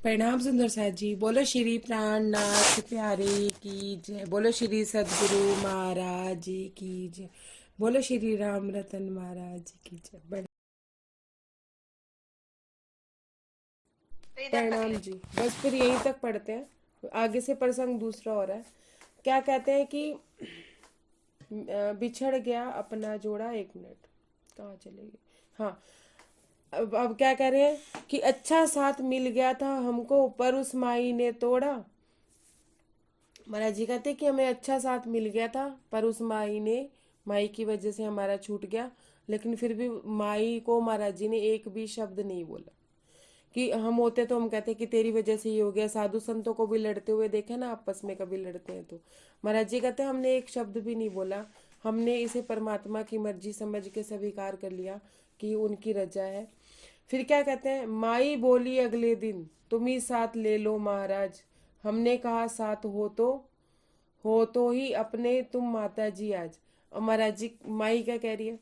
प्रणाम सुंदर साथ जी। बोलो श्री प्राणनाथ प्यारे की जय। बोलो श्री सदगुरु महाराज जी की जय। बोलो श्री राम रतन महाराज जी की जय। प्रणाम जी। बस फिर यहीं तक पढ़ते हैं, आगे से प्रसंग दूसरा हो रहा है। क्या कहते हैं कि बिछड़ गया अपना जोड़ा। एक मिनट, कहाँ चले गए? हाँ, अब क्या कह रहे हैं कि अच्छा साथ मिल गया था हमको पर उस माई ने तोड़ा। महाराज जी कहते कि हमें अच्छा साथ मिल गया था पर उस माई की वजह से हमारा छूट गया। लेकिन फिर भी माई को महाराज जी ने एक भी शब्द नहीं बोला। कि हम होते तो हम कहते कि तेरी वजह से ये हो गया। साधु संतों को भी लड़ते हुए देखे ना, आपस में कभी लड़ते हैं तो महाराज जी कहते हमने एक शब्द भी नहीं बोला। हमने इसे परमात्मा की मर्जी समझ के स्वीकार कर लिया कि उनकी रजा है। फिर क्या कहते हैं, माई बोली अगले दिन तुम ही साथ ले लो महाराज। हमने कहा साथ हो तो ही अपने तुम माता जी आज। और महाराज जी माई क्या कह रही है,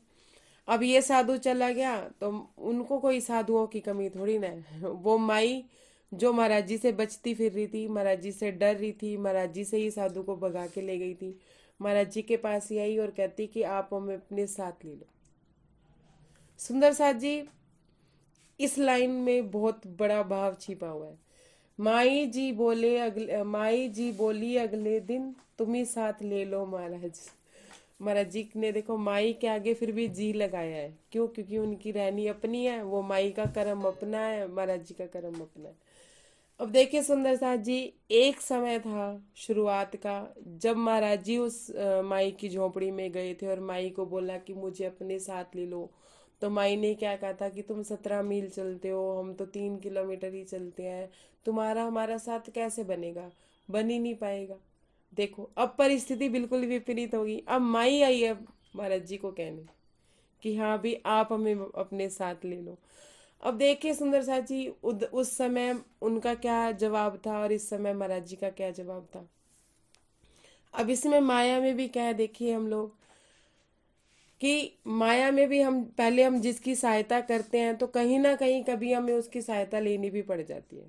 अब ये साधु चला गया तो उनको कोई साधुओं की कमी थोड़ी ना है। वो माई जो महाराज जी से बचती फिर रही थी, महाराज जी से डर रही थी, महाराज जी से ही साधु को भगा के ले गई थी, महाराज जी के पास ही आई और कहती कि आप हमें अपने साथ ले लो। सुंदर साथ जी, इस लाइन में बहुत बड़ा भाव छिपा हुआ है। माई जी बोली अगले दिन तुम ही साथ ले लो महाराज। महाराज जी ने देखो माई के आगे फिर भी जी लगाया है। क्यों? क्योंकि उनकी रहनी अपनी है, वो माई का कर्म अपना है, महाराज जी का कर्म अपना है। अब देखिए सुंदर साथ जी, एक समय था शुरुआत का जब महाराज जी उस माई की झोपड़ी में गए थे और माई को बोला कि मुझे अपने साथ ले लो। तो माई ने क्या कहा था कि तुम 17 मील चलते हो, हम तो 3 किलोमीटर ही चलते हैं, तुम्हारा हमारा साथ कैसे बनेगा? बन ही नहीं पाएगा। देखो अब परिस्थिति बिल्कुल विपरीत होगी। अब माई आई है महाराज जी को कहने कि हाँ भी आप हमें अपने साथ ले लो। अब देखिए सुंदर साथ जी, उस समय उनका क्या जवाब था और इस समय महाराज जी का क्या जवाब था। अब इसमें माया में भी क्या है, देखिए हम लोग कि माया में भी हम पहले हम जिसकी सहायता करते हैं तो कहीं ना कहीं कभी हमें उसकी सहायता लेनी भी पड़ जाती है।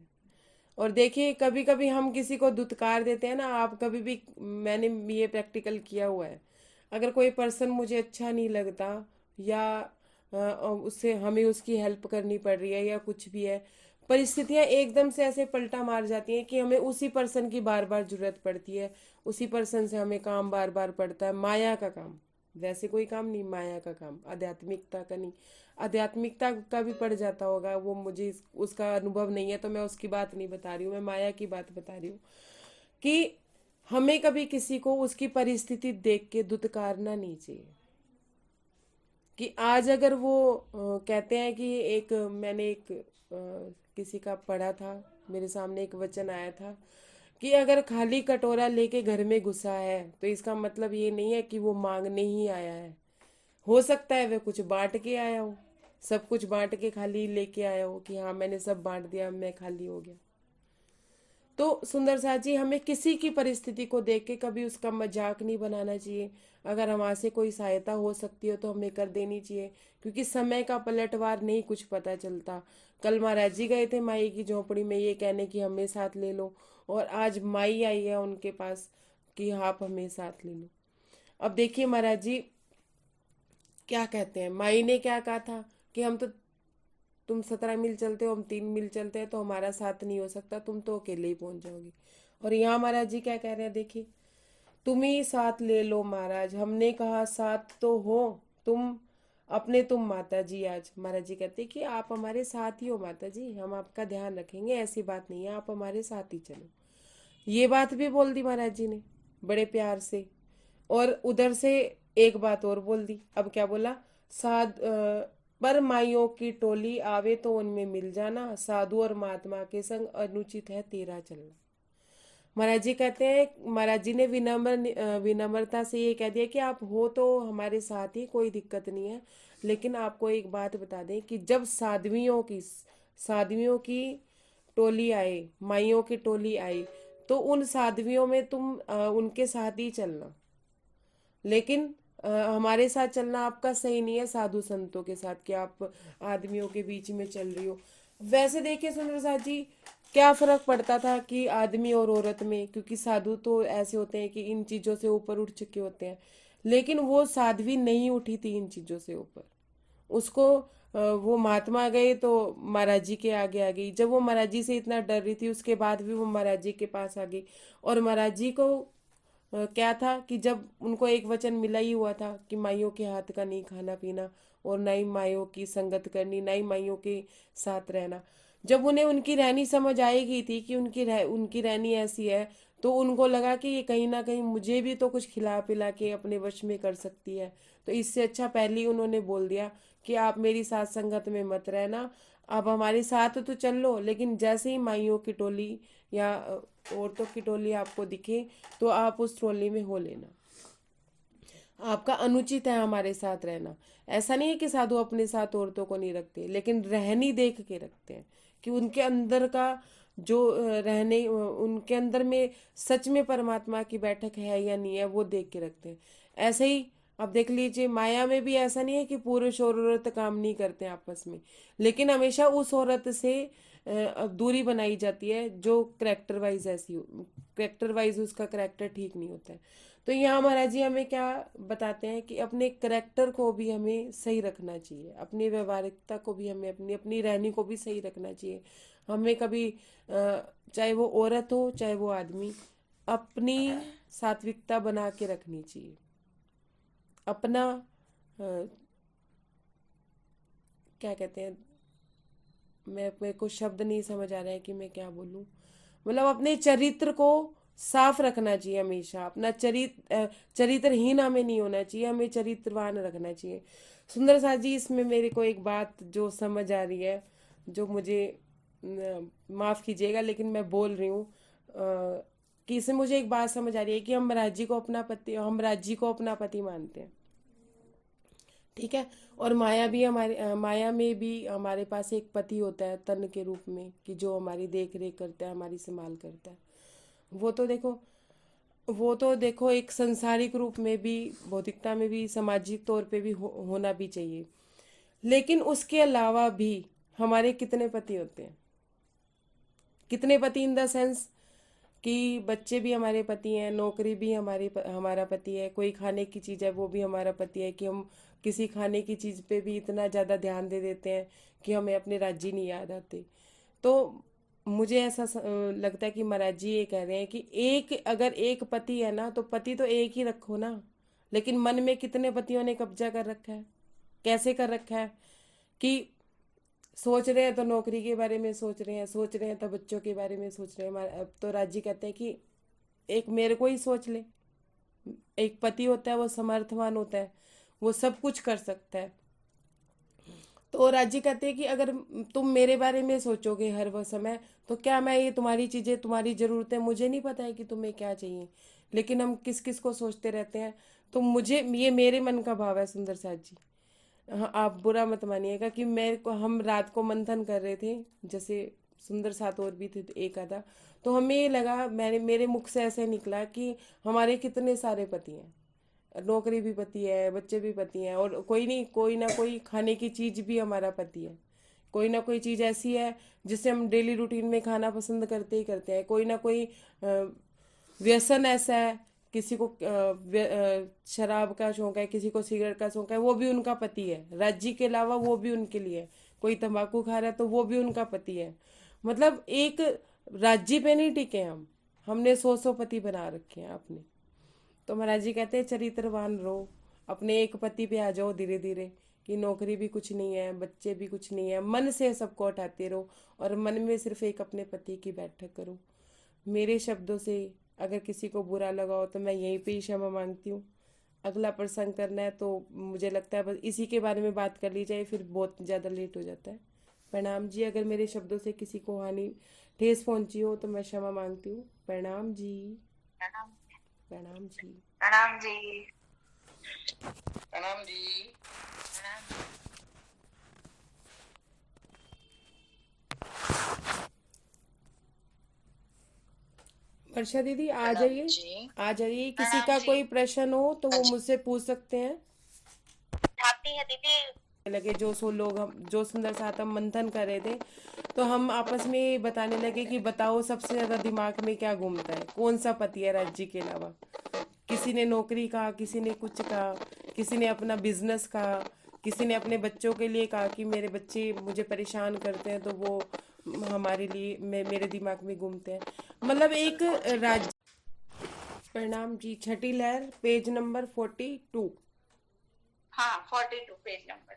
और देखिए कभी कभी हम किसी को दुत्कार देते हैं ना, आप कभी भी, मैंने ये प्रैक्टिकल किया हुआ है। अगर कोई पर्सन मुझे अच्छा नहीं लगता या उससे हमें उसकी हेल्प करनी पड़ रही है या कुछ भी है, परिस्थितियां एकदम से ऐसे पलटा मार जाती हैं कि हमें उसी पर्सन की बार बार जरूरत पड़ती है, उसी पर्सन से हमें काम बार बार पड़ता है। माया का काम, वैसे कोई काम नहीं, माया का काम, आध्यात्मिकता का नहीं। आध्यात्मिकता का भी पड़ जाता होगा, वो मुझे उसका अनुभव नहीं है तो मैं उसकी बात नहीं बता रही हूँ, मैं माया की बात बता रही हूँ। कि हमें कभी किसी को उसकी परिस्थिति देख के दुत्कारना नहीं चाहिए। कि आज अगर वो कहते हैं कि मैंने किसी का पढ़ा था, मेरे सामने एक वचन आया था कि अगर खाली कटोरा लेके घर में घुसा है तो इसका मतलब ये नहीं है कि वो मांगने ही आया है। हो सकता है वह कुछ बांट के आया हो, सब कुछ बांट के खाली लेके आया हो कि हाँ मैंने सब बांट दिया, मैं खाली हो गया। तो सुंदर साथ जी, हमें किसी की परिस्थिति को देख के कभी उसका मजाक नहीं बनाना चाहिए। अगर हमारे से कोई सहायता हो सकती हो तो हमें कर देनी चाहिए, क्योंकि समय का पलटवार नहीं कुछ पता चलता। कल महाराज जी गए थे माई की झोपड़ी में ये कहने कि हमें साथ ले लो, और आज माई आई है उनके पास कि आप हमें साथ ले लो। अब देखिए महाराज जी क्या कहते हैं, माई ने क्या कहा था कि तुम 17 मील चलते हो, हम 3 मील चलते हैं तो हमारा साथ नहीं हो सकता, तुम तो अकेले ही पहुंच जाओगे। और यहाँ महाराज जी क्या कह रहे हैं, देखिए तुम ही साथ ले लो महाराज। हमने कहा साथ तो हो तुम माता जी आज। महाराज जी कहते कि आप हमारे साथ ही हो माता जी, हम आपका ध्यान रखेंगे, ऐसी बात नहीं है, आप हमारे साथ ही चलो। ये बात भी बोल दी महाराज जी ने बड़े प्यार से। और उधर से एक बात और बोल दी। अब क्या बोला, पर माइयों की टोली आवे तो उनमें मिल जाना, साधु और महात्मा के संग अनुचित है तेरा चलना। महाराज जी कहते हैं, महाराज जी ने विनम्रता से ये कह दिया कि आप हो तो हमारे साथ ही, कोई दिक्कत नहीं है। लेकिन आपको एक बात बता दें कि जब साध्वियों की टोली आए, माइयों की टोली आई, तो उन साध्वियों में तुम उनके साथ ही चलना। लेकिन हमारे साथ चलना आपका सही नहीं है, साधु संतों के साथ कि आप आदमियों के बीच में चल रही हो। वैसे देखिए सुंदर साथ जी, क्या फर्क पड़ता था कि आदमी और औरत में, क्योंकि साधु तो ऐसे होते हैं कि इन चीजों से ऊपर उठ चुके होते हैं, लेकिन वो साध्वी नहीं उठी थी इन चीजों से ऊपर। उसको वो महात्मा गए तो महाराज जी के आगे आ गई। जब वो महाराज जी से इतना डर रही थी, उसके बाद भी वो महाराज जी के पास आ गई। और महाराज जी को क्या था कि जब उनको एक वचन मिला ही हुआ था कि माइयों के हाथ का नहीं खाना पीना, और ना ही माइयों की संगत करनी, ना ही माइयों के साथ रहना। जब उन्हें उनकी रहनी समझ आई गई थी कि उनकी रहनी ऐसी है, तो उनको लगा कि ये कहीं ना कहीं मुझे भी तो कुछ खिला पिला के अपने वश में कर सकती है। तो इससे अच्छा पहले ही उन्होंने बोल दिया कि आप मेरी साथ संगत में मत रहना, आप हमारे साथ तो चल लो, लेकिन जैसे ही माइयों की टोली या औरतों की टोली आपको दिखे, तो आप उस टोली में हो लेना। आपका अनुचित है हमारे साथ रहना। ऐसा नहीं है कि साधु अपने साथ औरतों को नहीं रखते, लेकिन रहनी देख के रखते हैं कि उनके अंदर का जो उनके अंदर में सच में परमात्मा की बैठक है या नहीं है, वो देख के रखते हैं। ऐसे ही अब देख लीजिए, माया में भी ऐसा नहीं है कि पुरुष और औरत काम नहीं करते आपस में, लेकिन हमेशा उस औरत से दूरी बनाई जाती है जो करेक्टर वाइज करेक्टर वाइज उसका करेक्टर ठीक नहीं होता है। तो यहाँ महाराज जी हमें क्या बताते हैं कि अपने करेक्टर को भी हमें सही रखना चाहिए, अपनी व्यवहारिकता को भी हमें, अपनी अपनी रहनी को भी सही रखना चाहिए। हमें कभी चाहे वो औरत हो चाहे वो आदमी, अपनी सात्विकता बना के रखनी चाहिए। अपना क्या कहते हैं, मेरे को शब्द नहीं समझ आ रहा है कि मैं क्या बोलूं। मतलब अपने चरित्र को साफ रखना चाहिए हमेशा। अपना चरित्रहीन हमें नहीं होना चाहिए, हमें चरित्रवान रखना चाहिए। सुंदर साथ जी, इसमें मेरे को एक बात जो समझ आ रही है, जो मुझे माफ कीजिएगा लेकिन मैं बोल रही हूँ, कि इसमें मुझे एक बात समझ आ रही है कि हम राज्य को अपना पति मानते हैं, ठीक है। और माया में भी हमारे पास एक पति होता है तन के रूप में, कि जो हमारी देख रेख करता है, हमारी संभाल करता है। वो तो देखो वो तो देखो एक संसारिक रूप में भी, भौतिकता में भी, सामाजिक तौर पे भी होना भी चाहिए। लेकिन उसके अलावा भी हमारे कितने पति होते हैं, कितने पति इन द सेंस कि बच्चे भी हमारे पति हैं, नौकरी भी हमारा पति है, कोई खाने की चीज़ है वो भी हमारा पति है, कि हम किसी खाने की चीज़ पे भी इतना ज़्यादा ध्यान दे देते हैं कि हमें अपने राज्य नहीं याद आते। तो मुझे ऐसा लगता है कि महाराज जी ये कह रहे हैं कि अगर एक पति है ना, तो पति तो एक ही रखो ना, लेकिन मन में कितने पतियों ने कब्जा कर रखा है, कैसे कर रखा है कि सोच रहे हैं तो नौकरी के बारे में सोच रहे हैं तो बच्चों के बारे में सोच रहे हैं। अब तो राजी कहते हैं कि एक मेरे को ही सोच ले। एक पति होता है वो समर्थवान होता है, वो सब कुछ कर सकता है। तो राजी कहते हैं कि अगर तुम मेरे बारे में सोचोगे हर वह समय, तो क्या मैं ये तुम्हारी चीजें, तुम्हारी जरूरतें, मुझे नहीं पता है कि तुम्हें क्या चाहिए, लेकिन हम किस किस को सोचते रहते हैं। तो मुझे ये मेरे मन का भाव है सुंदर साथ जी। हाँ, आप बुरा मत मानिएगा कि मेरे को, हम रात को मंथन कर रहे थे, जैसे सुंदर साथ और भी थे तो एक आधा, तो हमें ये लगा, मेरे मुख से ऐसे निकला कि हमारे कितने सारे पति हैं, नौकरी भी पति है, बच्चे भी पति हैं, और कोई ना कोई खाने की चीज भी हमारा पति है। कोई ना कोई चीज ऐसी है जिसे हम डेली रूटीन में खाना पसंद करते ही करते हैं। कोई ना कोई व्यसन ऐसा है, किसी को शराब का शौक है, किसी को सिगरेट का शौक है, वो भी उनका पति है। राज्य के अलावा वो भी उनके लिए है। कोई तंबाकू खा रहा है तो वो भी उनका पति है। मतलब एक राज्य पे नहीं टिके हम, हमने सौ पति बना रखे हैं अपने। तो महाराज जी कहते हैं चरित्रवान रहो, अपने एक पति पे आ जाओ धीरे धीरे, कि नौकरी भी कुछ नहीं है, बच्चे भी कुछ नहीं है, मन से सबको हटाते रहो, और मन में सिर्फ एक अपने पति की बैठक करो। मेरे शब्दों से अगर किसी को बुरा लगा हो तो मैं यहीं पे ही क्षमा मांगती हूँ। अगला प्रसंग करना है तो मुझे लगता है बस इसी के बारे में बात कर ली जाए, फिर बहुत ज़्यादा लेट हो जाता है। प्रणाम जी, अगर मेरे शब्दों से किसी को हानि ठेस पहुंची हो तो मैं क्षमा मांगती हूँ। प्रणाम जी। प्रणाम। प्रणाम जी। प्रणाम जी। प्रणाम जी। प्रणाम। वर्षा दीदी आ प्रणाम जाइए, जी। आ जाइए। किसी प्रणाम का जी। कोई प्रश्न हो तो हाँ वो जी। मुझसे पूछ सकते हैं। आती है दीदी, लगे, जो सो लोग हम जो सुंदर साथ हम मंथन कर रहे थे, तो हम आपस में ये बताने लगे कि बताओ सबसे ज्यादा दिमाग में क्या घूमता है, कौन सा पति है राज्य के अलावा। किसी ने नौकरी कहा, किसी ने कुछ कहा, किसी ने अपना बिजनेस कहा, किसी ने अपने बच्चों के लिए कहा कि मेरे बच्चे मुझे परेशान करते हैं तो वो हमारे लिए मेरे दिमाग में घूमते हैं। मतलब एक राज्य। प्रणाम जी। छठी लहर, पेज नंबर 42। हाँ 42 पेज नंबर।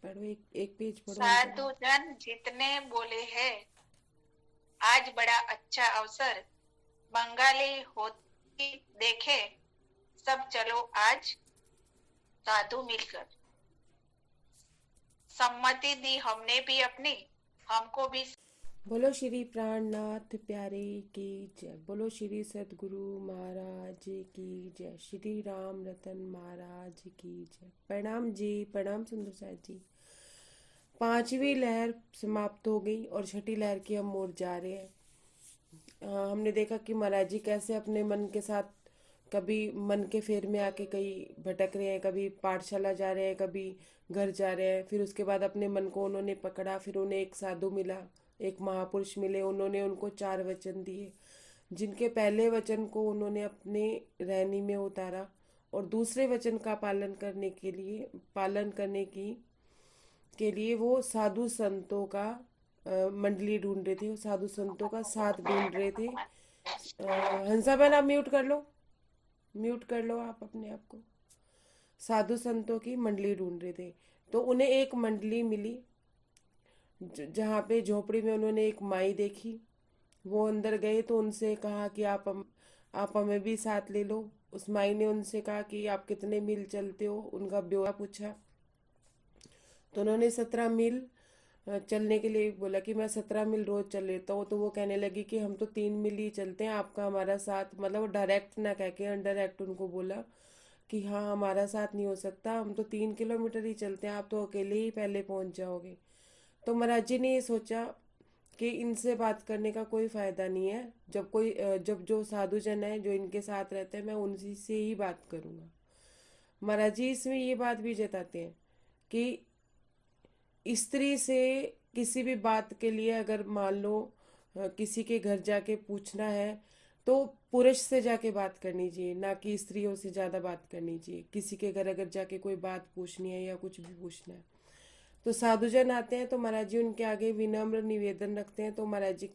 पढ़ो, एक एक पेज पढ़ो अंकल। साधु जन जितने बोले हैं, आज बड़ा अच्छा अवसर बंगाली होती देखे, सब चलो आज साधु मिलकर। सम्मति दी हमने भी अपनी, हमको भी। बोलो श्री प्राणनाथ प्यारे की जय। बोलो श्री सदगुरु महाराज की जय। श्री राम रतन महाराज की जय। प्रणाम जी। प्रणाम सुंदर साथ जी। पांचवी लहर समाप्त हो गई और छठी लहर की हम ओर जा रहे हैं। हमने देखा कि महाराज जी कैसे अपने मन के साथ कभी मन के फेर में आके कहीं भटक रहे हैं, कभी पाठशाला जा रहे हैं, कभी घर जा रहे हैं। फिर उसके बाद अपने मन को उन्होंने पकड़ा, फिर उन्हें एक साधु मिला, एक महापुरुष मिले, उन्होंने उनको 4 वचन दिए, जिनके पहले वचन को उन्होंने अपने रहनी में उतारा और दूसरे वचन का पालन करने के लिए वो साधु संतों का मंडली ढूंढ रहे थे, वो साधु संतों का साथ ढूंढ रहे थे। हंसा बहन आप म्यूट कर लो आप अपने आप को। साधु संतों की मंडली ढूंढ रहे थे, तो उन्हें एक मंडली मिली जहाँ पे झोपड़ी में उन्होंने एक माई देखी। वो अंदर गए तो उनसे कहा कि आप हमें भी साथ ले लो। उस माई ने उनसे कहा कि आप कितने मील चलते हो, उनका ब्यौरा पूछा। तो उन्होंने 17 मील चलने के लिए बोला कि मैं 17 मील रोज चल लेता हूँ। तो वो कहने लगी कि हम तो 3 मील ही चलते हैं, आपका हमारा साथ, मतलब डायरेक्ट ना कह के इनडायरेक्ट उनको बोला कि हाँ हमारा साथ नहीं हो सकता, हम तो 3 किलोमीटर ही चलते हैं, आप तो अकेले ही पहले पहुंच जाओगे। तो महाराज जी ने ये सोचा कि इनसे बात करने का कोई फायदा नहीं है। जब जो साधु जन है जो इनके साथ रहते हैं, मैं उनसे से ही बात करूंगा। महाराज जी इसमें ये बात भी जताते हैं कि स्त्री से किसी भी बात के लिए अगर मान लो किसी के घर जाके पूछना है तो पुरुष से जाके बात करनी चाहिए, ना कि स्त्रियों से ज़्यादा बात करनी चाहिए। किसी के घर अगर जाके कोई बात पूछनी है या कुछ भी पूछना है तो साधुजन आते हैं तो महाराज जी उनके आगे विनम्र निवेदन रखते हैं। तो महाराज जी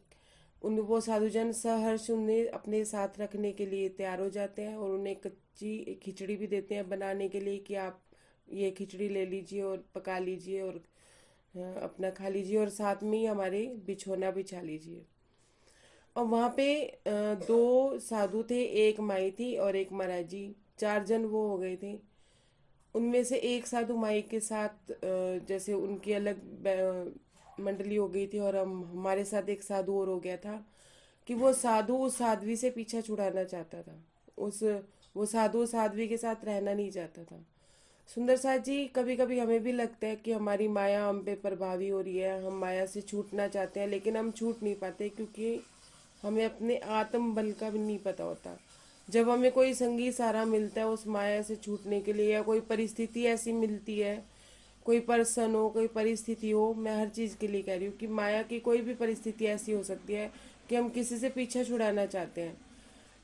वो साधुजन सहर्ष उन्हें अपने साथ रखने के लिए तैयार हो जाते हैं और उन्हें कच्ची खिचड़ी भी देते हैं बनाने के लिए कि आप ये खिचड़ी ले लीजिए और पका लीजिए और अपना खा लीजिए और साथ में ही हमारे बिछोना बिछा लीजिए। और वहाँ पे 2 साधु थे, एक माई थी और एक महाराज जी, 4 जन वो हो गए थे। उनमें से एक साधु माई के साथ जैसे उनकी अलग मंडली हो गई थी और हमारे साथ एक साधु और हो गया था कि वो साधु उस साध्वी से पीछा छुड़ाना चाहता था। उस वो साधु साध्वी के साथ रहना नहीं चाहता था। सुंदर साथ जी, कभी कभी हमें भी लगता है कि हमारी माया हम पे प्रभावी हो रही है, हम माया से छूटना चाहते हैं लेकिन हम छूट नहीं पाते क्योंकि हमें अपने आत्म बल का भी नहीं पता होता। जब हमें कोई संगी सहारा मिलता है उस माया से छूटने के लिए, या कोई परिस्थिति ऐसी मिलती है, कोई पर्सन हो, कोई परिस्थिति हो, मैं हर चीज़ के लिए कह रही हूँ कि माया की कोई भी परिस्थिति ऐसी हो सकती है कि हम किसी से पीछा छुड़ाना चाहते हैं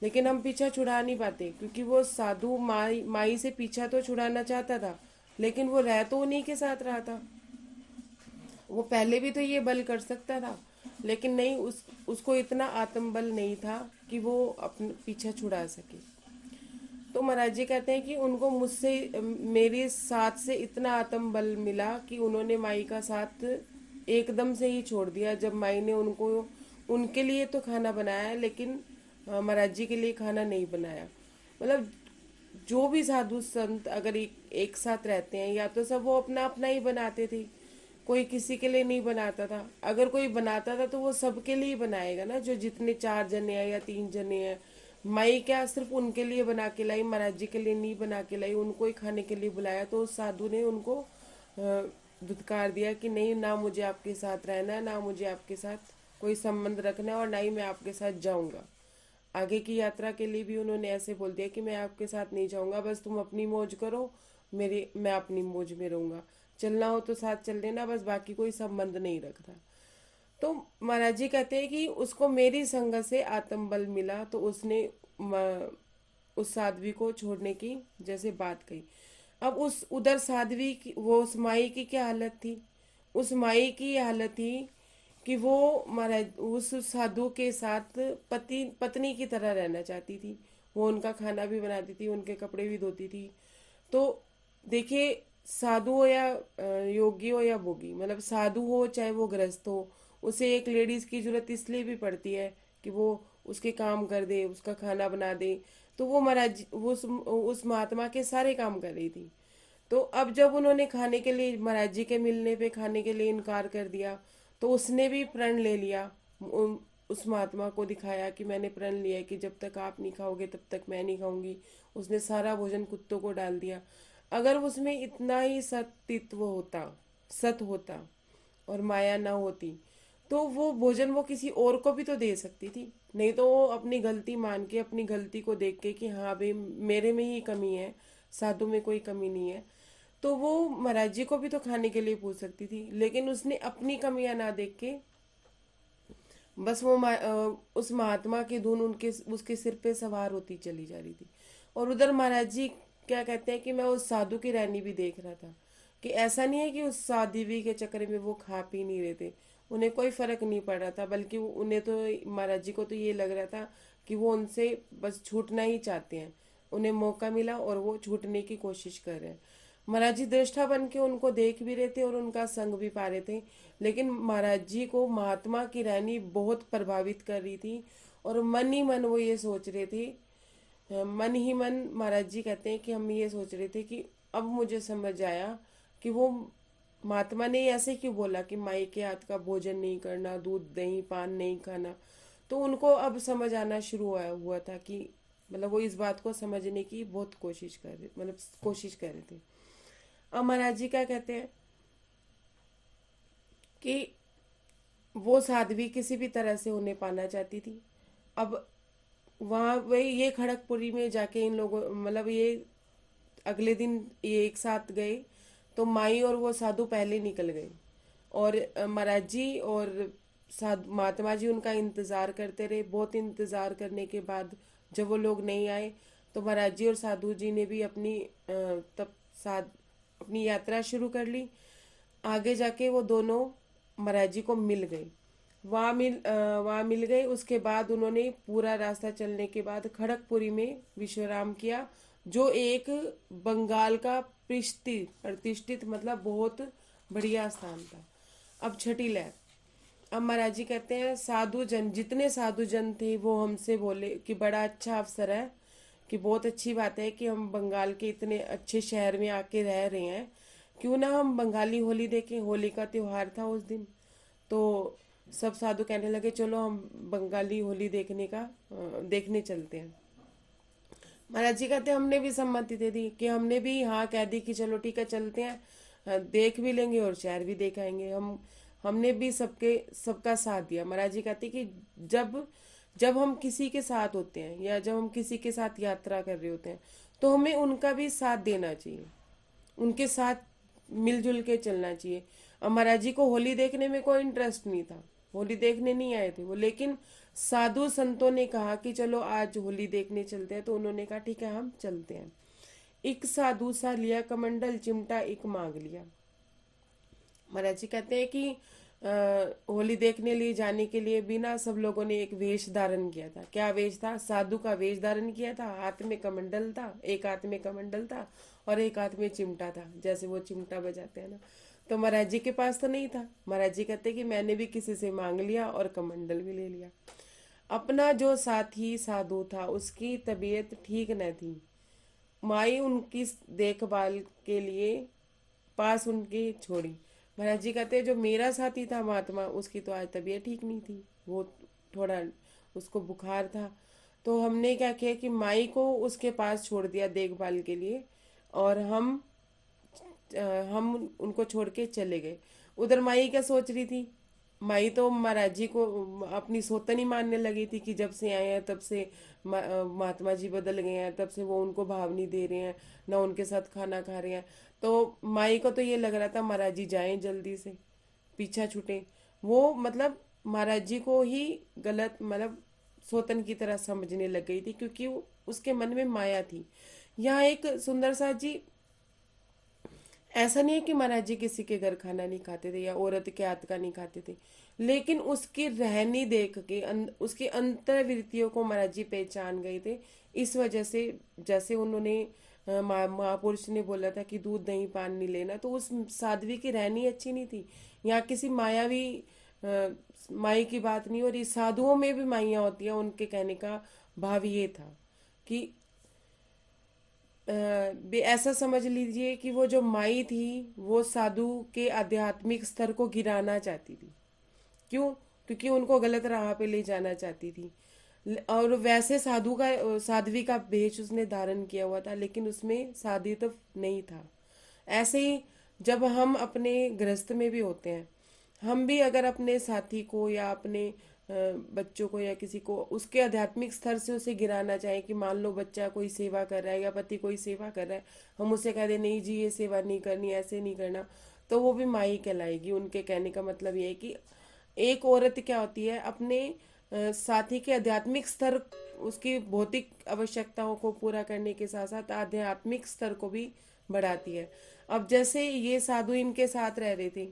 लेकिन हम पीछा छुड़ा नहीं पाते क्योंकि वो साधु माई से पीछा तो छुड़ाना चाहता था लेकिन वो रह तो उन्हीं के साथ रहा था। वो पहले भी तो ये बल कर सकता था लेकिन नहीं, उसको इतना आत्मबल नहीं था कि वो अपने पीछा छुड़ा सके। तो महाराज जी कहते हैं कि उनको मुझसे मेरे साथ से इतना आत्मबल मिला कि उन्होंने माई का साथ एकदम से ही छोड़ दिया। जब माई ने उनको उनके लिए तो खाना बनाया है लेकिन महाराज जी के लिए खाना नहीं बनाया। मतलब जो भी साधु संत अगर एक साथ रहते हैं या तो सब वो अपना अपना ही बनाते थे, कोई किसी के लिए नहीं बनाता था। अगर कोई बनाता था तो वो सबके लिए ही बनाएगा ना, जो जितने 4 जने हैं या 3 जने हैं। माई क्या सिर्फ उनके लिए बना के लाई, महाराज जी के लिए नहीं बना के लाई, उनको ही खाने के लिए बुलाया। तो उस साधु ने उनको धुतकार दिया कि नहीं, ना मुझे आपके साथ रहना है, ना मुझे आपके साथ कोई संबंध रखना है और ना ही मैं आपके साथ जाऊंगा। आगे की यात्रा के लिए भी उन्होंने ऐसे बोल दिया कि मैं आपके साथ नहीं जाऊंगा, बस तुम अपनी मौज करो, मैं अपनी मौज में रहूंगा, चलना हो तो साथ चल लेना, बस बाकी कोई संबंध नहीं रखता। तो महाराज जी कहते हैं कि उसको मेरी संगत से आत्मबल मिला, तो उसने उस साध्वी को छोड़ने की जैसे बात कही। अब उस उधर साध्वी की, वो उस माई की क्या हालत थी? उस माई की ये हालत थी कि वो महाराज उस साधु के साथ पति पत्नी की तरह रहना चाहती थी। वो उनका खाना भी बनाती थी, उनके कपड़े भी धोती थी। तो देखिए, साधु हो या योगी हो या भोगी, मतलब साधु हो चाहे वो गृहस्थ हो, उसे एक लेडीज की जरूरत इसलिए भी पड़ती है कि वो उसके काम कर दे, उसका खाना बना दे। तो वो महाराज वो उस महात्मा के सारे काम कर रही थी। तो अब जब उन्होंने खाने के लिए, महाराज जी के मिलने पे खाने के लिए इनकार कर दिया, तो उसने भी प्रण ले लिया। उस महात्मा को दिखाया कि मैंने प्रण लिया है कि जब तक आप नहीं खाओगे तब तक मैं नहीं खाऊंगी। उसने सारा भोजन कुत्तों को डाल दिया। अगर उसमें इतना ही सत्तित्व होता, सत होता और माया ना होती, तो वो भोजन वो किसी और को भी तो दे सकती थी। नहीं तो वो अपनी गलती मान के, अपनी गलती को देख के कि हाँ भाई मेरे में ही कमी है, साधु में कोई कमी नहीं है, तो वो महाराज जी को भी तो खाने के लिए पूछ सकती थी। लेकिन उसने अपनी कमियां ना देख के बस वो उस महात्मा की धुन उनके उसके सिर पे सवार होती चली जा रही थी। और उधर महाराज जी क्या कहते हैं कि मैं उस साधु की रहनी भी देख रहा था कि ऐसा नहीं है कि उस साध्वी के चक्कर में वो खा पी नहीं रहे थे, उन्हें कोई फर्क नहीं पड़ रहा था, बल्कि उन्हें तो, महाराज जी को तो ये लग रहा था कि वो उनसे बस छूटना ही चाहते हैं। उन्हें मौका मिला और वो छूटने की कोशिश कर रहे हैं। महाराज जी दृष्टा बन के उनको देख भी रहे थे और उनका संग भी पा रहे थे। लेकिन महाराज जी को महात्मा की रहनी बहुत प्रभावित कर रही थी, और मन ही मन वो ये सोच रहे थे, मन ही मन महाराज जी कहते हैं कि हम ये सोच रहे थे कि अब मुझे समझ आया कि वो महात्मा ने ऐसे क्यों बोला कि माई के हाथ का भोजन नहीं करना, दूध दही पान नहीं खाना। तो उनको अब समझ आना शुरू हुआ था कि मतलब वो इस बात को समझने की बहुत कोशिश कर रहे, मतलब कोशिश कर रहे थे। अब महाराज जी क्या कहते हैं कि वो साध्वी किसी भी तरह से उन्हें पाना चाहती थी। अब वहाँ वही ये खड़गपुरी में जाके इन लोगों, मतलब ये अगले दिन ये एक साथ गए, तो माई और वो साधु पहले निकल गए। और महाराज जी और साधु महात्मा जी उनका इंतजार करते रहे। बहुत इंतजार करने के बाद जब वो लोग नहीं आए, तो महाराज जी और साधु जी ने भी तब साध अपनी यात्रा शुरू कर ली। आगे जाके वो दोनों महाराज जी को मिल गए, वहाँ मिल गए। उसके बाद उन्होंने पूरा रास्ता चलने के बाद खड़गपुरी में विश्राम किया, जो एक बंगाल का प्रतिष्ठित मतलब बहुत बढ़िया स्थान था। अब छठी लहर। अब महाराज जी कहते हैं साधु जन, जितने साधु जन थे वो हमसे बोले कि बड़ा अच्छा अवसर है, कि बहुत अच्छी बात है कि हम बंगाल के इतने अच्छे शहर में आके रह रहे हैं, क्यों ना हम बंगाली होली देखें। होली का त्योहार था उस दिन। तो सब साधु कहने लगे चलो हम बंगाली होली देखने चलते हैं। महाराज जी कहते हमने भी सम्मति दे दी, कि हमने भी हाँ कह दी कि चलो ठीक है चलते हैं, देख भी लेंगे और शहर भी देख आएंगे। हमने भी सबका साथ दिया। महाराज जी कहते कि जब जब हम किसी के साथ होते हैं या जब हम किसी के साथ यात्रा कर रहे होते हैं, तो हमें उनका भी साथ देना चाहिए, उनके साथ मिलजुल के चलना चाहिए। अब महाराज जी को होली देखने में कोई इंटरेस्ट नहीं था, होली देखने नहीं आए थे वो, लेकिन साधु संतों ने कहा कि चलो आज होली देखने चलते हैं, तो उन्होंने कहा ठीक है हम चलते हैं। एक साधु सा लिया कमंडल चिमटा एक मांग लिया। महाराज जी कहते हैं कि होली देखने लिए जाने के लिए बिना सब लोगों ने एक वेश धारण किया था। क्या वेश था? साधु का वेश धारण किया था। हाथ में कमंडल था, एक हाथ में कमंडल था और एक हाथ में चिमटा था, जैसे वो चिमटा बजाते हैं ना। तो महाराज जी के पास तो नहीं था। महाराज जी कहते कि मैंने भी किसी से मांग लिया और कमंडल भी ले लिया। अपना जो साथी साधु था उसकी तबीयत ठीक न थी। माई उनकी देखभाल के लिए पास उनकी छोड़ी। महाराज जी कहते जो मेरा साथी था महात्मा, उसकी तो आज तबीयत ठीक नहीं थी, वो थोड़ा उसको बुखार था। तो हमने क्या किया कि माई को उसके पास छोड़ दिया देखभाल के लिए, और हम उनको छोड़ के चले गए। उधर माई क्या सोच रही थी? माई तो महाराज जी को अपनी सोतनी मानने लगी थी कि जब से आए हैं तब से महात्मा जी बदल गए हैं, तब से वो उनको भाव नहीं दे रहे हैं, ना उनके साथ खाना खा रहे हैं। तो माई को तो ये लग रहा था महाराज जी जाएं जल्दी से, पीछा छूटे। वो मतलब महाराज जी को ही गलत मतलब सोतन की तरह समझने लग गई थी, क्योंकि उसके मन में माया थी। यहाँ एक सुंदर सा जी, ऐसा नहीं है कि महाराज जी किसी के घर खाना नहीं खाते थे या औरत के हाथ का नहीं खाते थे, लेकिन उसकी रहनी देख के उसकी अंतर्वृत्तियों को महाराज जी पहचान गए थे। इस वजह से जैसे उन्होंने महापुरुष ने बोला था कि दूध दही पान नहीं लेना, तो उस साध्वी की रहनी अच्छी नहीं थी। यहाँ किसी मायावी माई की बात नहीं हो रही, साधुओं में भी माइयाँ होती हैं। उनके कहने का भाव ये था कि ऐसा समझ लीजिए कि वो जो माई थी वो साधु के आध्यात्मिक स्तर को गिराना चाहती थी। क्यों? क्योंकि उनको गलत राह पे ले जाना चाहती थी। और वैसे साध्वी का भेष उसने धारण किया हुआ था, लेकिन उसमें साधुत्व नहीं था। ऐसे ही जब हम अपने गृहस्थ में भी होते हैं, हम भी अगर अपने साथी को या अपने बच्चों को या किसी को उसके आध्यात्मिक स्तर से उसे गिराना चाहे, कि मान लो बच्चा कोई सेवा कर रहा है या पति कोई सेवा कर रहा है, हम उसे कह दे नहीं जी ये सेवा नहीं करनी, ऐसे नहीं करना, तो वो भी माई कहलाएगी। उनके कहने का मतलब ये है कि एक औरत क्या होती है, अपने साथी के आध्यात्मिक स्तर, उसकी भौतिक आवश्यकताओं को पूरा करने के साथ साथ आध्यात्मिक स्तर को भी बढ़ाती है। अब जैसे ये साधु इनके साथ रह रहे थे,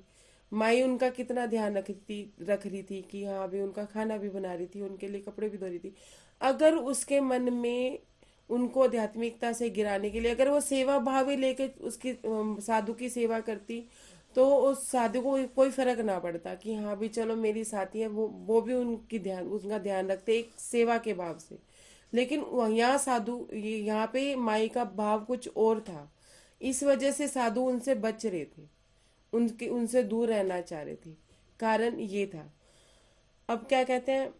माई उनका कितना ध्यान रख रही थी कि हाँ भी उनका खाना भी बना रही थी, उनके लिए कपड़े भी धो रही थी। अगर उसके मन में उनको आध्यात्मिकता से गिराने के लिए अगर वो सेवा भाव ही लेके उसकी साधु की सेवा करती, तो उस साधु को कोई फर्क ना पड़ता कि हाँ भी चलो मेरी साथी है, वो भी उनका ध्यान रखते एक सेवा के भाव से। लेकिन यहाँ यहाँ पे माई का भाव कुछ और था। इस वजह से साधु उनसे बच रहे थे, उनसे दूर रहना चाह रहे थे। कारण ये था। अब क्या कहते हैं,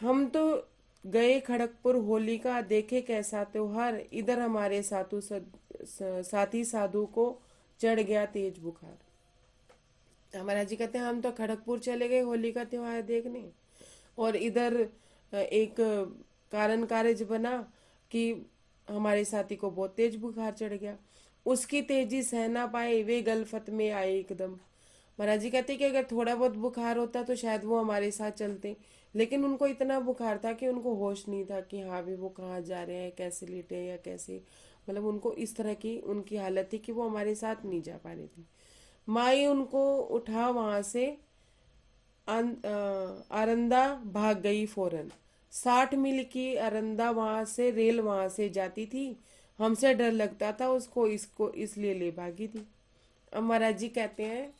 हम तो गए खड़गपुर होली का, देखे कैसा त्योहार, इधर हमारे साथी साधु को चढ़ गया तेज बुखार। हमारा जी कहते हैं हम तो खड़गपुर चले गए होली का त्योहार देखने, और इधर एक कारण कार्यज बना कि हमारे साथी को बहुत तेज बुखार चढ़ गया। उसकी तेजी सह ना पाए, वे गलफत में आए एकदम। महाराज जी कहते कि अगर थोड़ा बहुत बुखार होता तो शायद वो हमारे साथ चलते, लेकिन उनको इतना बुखार था कि उनको होश नहीं था कि हाँ भी वो कहाँ जा रहे हैं, कैसे लेटे हैं या कैसे, मतलब उनको इस तरह की उनकी हालत थी कि वो हमारे साथ नहीं जा पा रही थी। माई उनको उठा वहां से अरंदा भाग गई फौरन। 60 मील की अरंदा वहां से रेल वहां से जाती थी। हमसे डर लगता था उसको, इसको इसलिए ले भागी थी। अब महाराज जी कहते हैं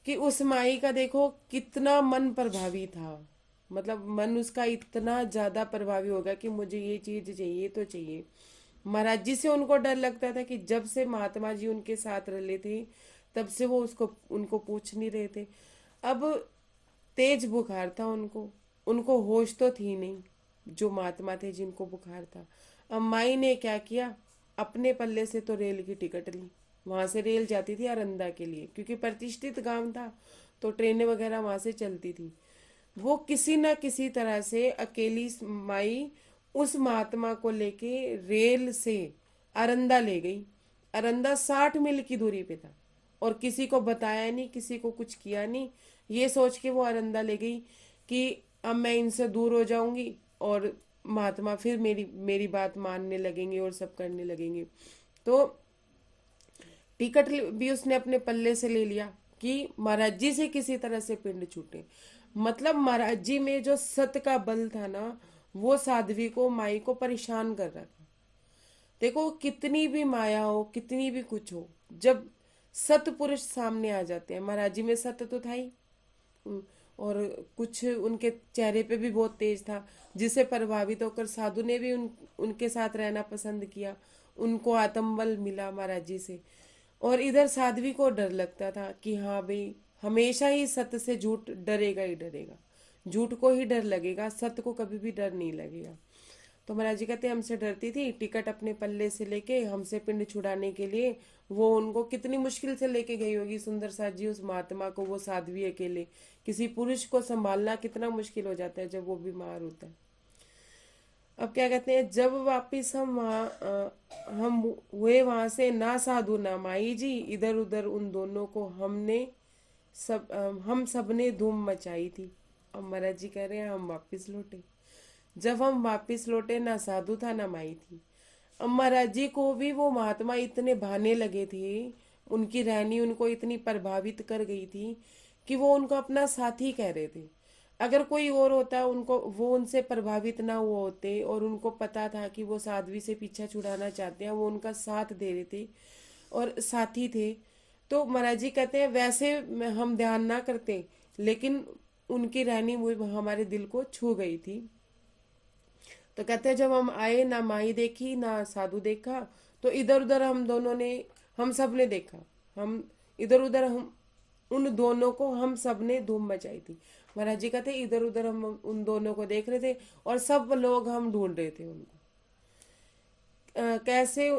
कि उस माई का देखो कितना मन प्रभावी था, मतलब मन उसका इतना ज्यादा प्रभावी होगा कि मुझे ये चीज चाहिए तो चाहिए। महाराज जी से उनको डर लगता था कि जब से महात्मा जी उनके साथ रहे थे तब से वो उनको पूछ नहीं रहे थे। अब तेज बुखार था उनको, उनको होश तो थी नहीं जो महात्मा थे जिनको बुखार था। अब माई ने क्या किया, अपने पल्ले से तो रेल की टिकट ली। वहां से रेल जाती थी अरंदा के लिए, क्योंकि प्रतिष्ठित गांव था तो ट्रेनें वगैरह वहां से चलती थी। वो किसी न किसी तरह से अकेली माई उस महात्मा को लेके रेल से अरंदा ले गई। अरंदा 60 मील की दूरी पे था, और किसी को बताया नहीं, किसी को कुछ किया नहीं। ये सोच के वो अरंदा ले गई कि अब मैं इनसे दूर हो जाऊंगी और महात्मा फिर मेरी बात मानने लगेंगे और सब करने लगेंगे। तो टिकट भी उसने अपने पल्ले से ले लिया कि महाराज जी से किसी तरह से पिंड छूटे। मतलब महाराज जी में जो सत का बल था ना, वो साध्वी को माई को परेशान कर रहा था। देखो कितनी भी माया हो, कितनी भी कुछ हो, जब सत पुरुष सामने आ जाते हैं, महाराज जी में सत्य तो था ही, और कुछ उनके चेहरे पे भी बहुत तेज था, जिसे प्रभावित होकर साधु ने भी उनके साथ रहना पसंद किया। उनको आत्मबल मिला महाराज जी से। और इधर साध्वी को डर लगता था कि हाँ भाई हमेशा ही सत्य से झूठ डरेगा ही डरेगा, झूठ को ही डर लगेगा, सत्य को कभी भी डर नहीं लगेगा। तो महाराज जी कहते हमसे डरती थी, टिकट अपने पल्ले से लेके हमसे पिंड छुड़ाने के लिए वो उनको कितनी मुश्किल से लेके गई होगी सुंदर साथ जी उस महात्मा को, वो साध्वी अकेले। किसी पुरुष को संभालना कितना मुश्किल हो जाता है जब वो बीमार होता है। अब क्या कहते हैं, जब वापिस हम हुए वहां से, ना साधु ना माई जी, इधर उधर उन दोनों को हम सब ने धूम मचाई थी। अब महाराज जी कह रहे हैं हम वापिस लौटे। जब हम वापिस लौटे, ना साधु था ना माई थी। अब महाराज जी को भी वो महात्मा इतने भाने लगे थे, उनकी रहनी उनको इतनी प्रभावित कर गई थी कि वो उनको अपना साथी कह रहे थे। अगर कोई और होता, उनको वो उनसे प्रभावित ना हुए होते और उनको पता था कि वो साध्वी से पीछा छुड़ाना चाहते हैं, वो उनका साथ दे रहे थे और साथी थे, तो महाराज जी कहते हैं वैसे हम ध्यान ना करते, लेकिन उनकी रहनी वो हमारे दिल को छू गई थी। तो कहते हैं जब हम आए, ना माई देखी ना साधु देखा, तो इधर उधर हम सब ने देखा, हम इधर उधर हम उन दोनों को हम सब ने धूम मचाई थी। महाराज जी कहते इधर उधर हम उन दोनों को देख रहे थे और सब लोग हम ढूंढ रहे थे उनको। कैसे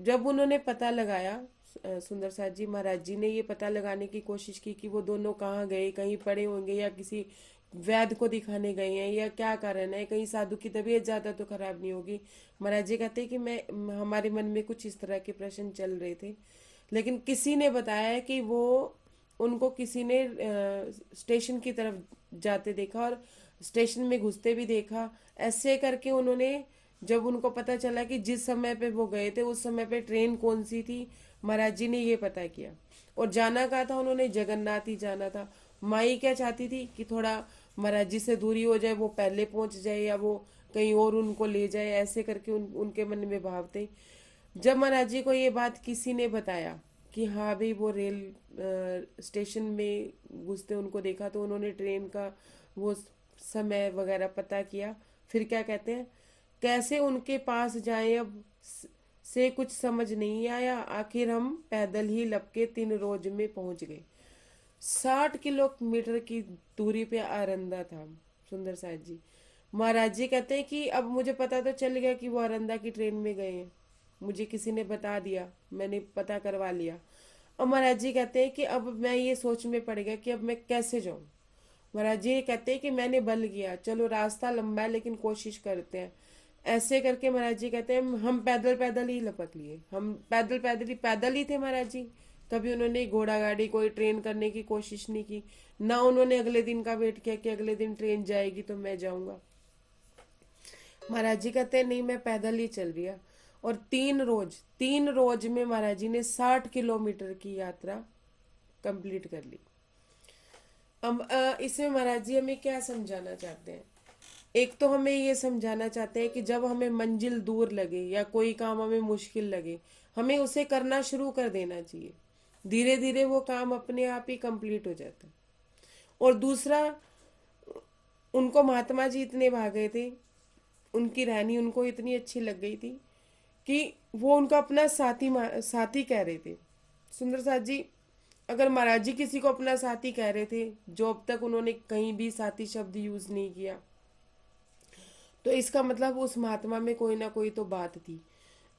जब उन्होंने पता लगाया, सुंदर साथ जी महाराज जी ने ये पता लगाने की कोशिश की कि वो दोनों कहाँ गए, कहीं पड़े होंगे या किसी वैद्य को दिखाने गए हैं या क्या कारण है, कहीं साधु की तबीयत ज्यादा तो खराब नहीं होगी। महाराज जी कहते कि हमारे मन में कुछ इस तरह के प्रश्न चल रहे थे, लेकिन किसी ने बताया कि वो उनको किसी ने स्टेशन की तरफ जाते देखा और स्टेशन में घुसते भी देखा। ऐसे करके उन्होंने, जब उनको पता चला कि जिस समय पे वो गए थे उस समय पे ट्रेन कौन सी थी, महाराज जी ने ये पता किया। और जाना कहा था उन्होंने, जगन्नाथ ही जाना था। माई क्या चाहती थी कि थोड़ा महाराज जी से दूरी हो जाए, वो पहले पहुंच जाए या वो कहीं और उनको ले जाए, ऐसे करके उनके मन में भाव थे। जब महाराज जी को ये बात किसी ने बताया कि हाँ भाई वो रेल स्टेशन में घुसते उनको देखा, तो उन्होंने ट्रेन का वो समय वगैरह पता किया। फिर क्या कहते हैं, कैसे उनके पास जाएं अब से कुछ समझ नहीं आया, आखिर हम पैदल ही लपके 3 रोज में पहुंच गए। 60 किलोमीटर की दूरी पे आरंदा था सुंदर साथ जी। महाराज जी कहते हैं कि अब मुझे पता तो चल गया कि वो आरंदा की ट्रेन में गए हैं, मुझे किसी ने बता दिया, मैंने पता करवा लिया। और महाराज जी कहते हैं कि अब मैं ये सोच में पड़ गया कि अब मैं कैसे जाऊं। महाराज जी कहते हैं कि मैंने बल किया, चलो रास्ता लंबा है लेकिन कोशिश करते हैं। ऐसे करके महाराज जी कहते हैं हम पैदल पैदल ही लपक लिए, हम पैदल ही थे महाराज जी। कभी उन्होंने घोड़ा गाड़ी कोई ट्रेन करने की कोशिश नहीं की, ना उन्होंने अगले दिन का वेट किया कि अगले दिन ट्रेन जाएगी तो मैं जाऊंगा। महाराज जी कहते हैं नहीं, मैं पैदल ही चल रही। और 3 रोज में महाराज जी ने 60 किलोमीटर की यात्रा कंप्लीट कर ली। अब इसमें महाराज जी हमें क्या समझाना चाहते हैं, एक तो हमें ये समझाना चाहते हैं कि जब हमें मंजिल दूर लगे या कोई काम हमें मुश्किल लगे, हमें उसे करना शुरू कर देना चाहिए, धीरे धीरे वो काम अपने आप ही कंप्लीट हो जाता है। और दूसरा, उनको महात्मा जी इतने भागे थे, उनकी रहनी उनको इतनी अच्छी लग गई थी कि वो उनका अपना साथी कह रहे थे। सुंदर साथ जी, अगर महाराज जी किसी को अपना साथी कह रहे थे, जो अब तक उन्होंने कहीं भी साथी शब्द यूज नहीं किया, तो इसका मतलब उस महात्मा में कोई ना कोई तो बात थी।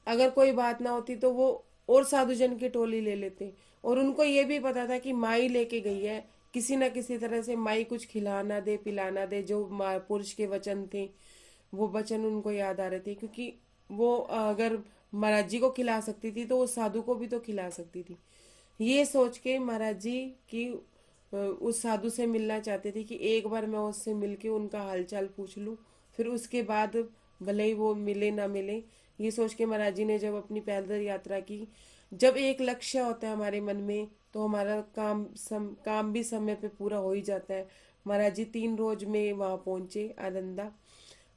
अगर कोई बात ना होती तो वो और साधुजन की टोली ले लेते। और उनको ये भी पता था कि माई लेके गई है, किसी ना किसी तरह से माई कुछ खिलाना दे पिलाना दे, जो पुरुष के वचन थे वो वचन उनको याद आ रहे थे, क्योंकि वो अगर महाराज जी को खिला सकती थी तो वो साधु को भी तो खिला सकती थी। ये सोच के महाराज जी की उस साधु से मिलना चाहते थे कि एक बार मैं उससे मिलके उनका हालचाल पूछ लूं, फिर उसके बाद भले ही वो मिले ना मिले। ये सोच के महाराज जी ने जब अपनी पैदल यात्रा की, जब एक लक्ष्य होता है हमारे मन में तो हमारा काम भी समय पे पूरा हो ही जाता है। महाराज जी 3 रोज में वहां पहुंचे आनंदा,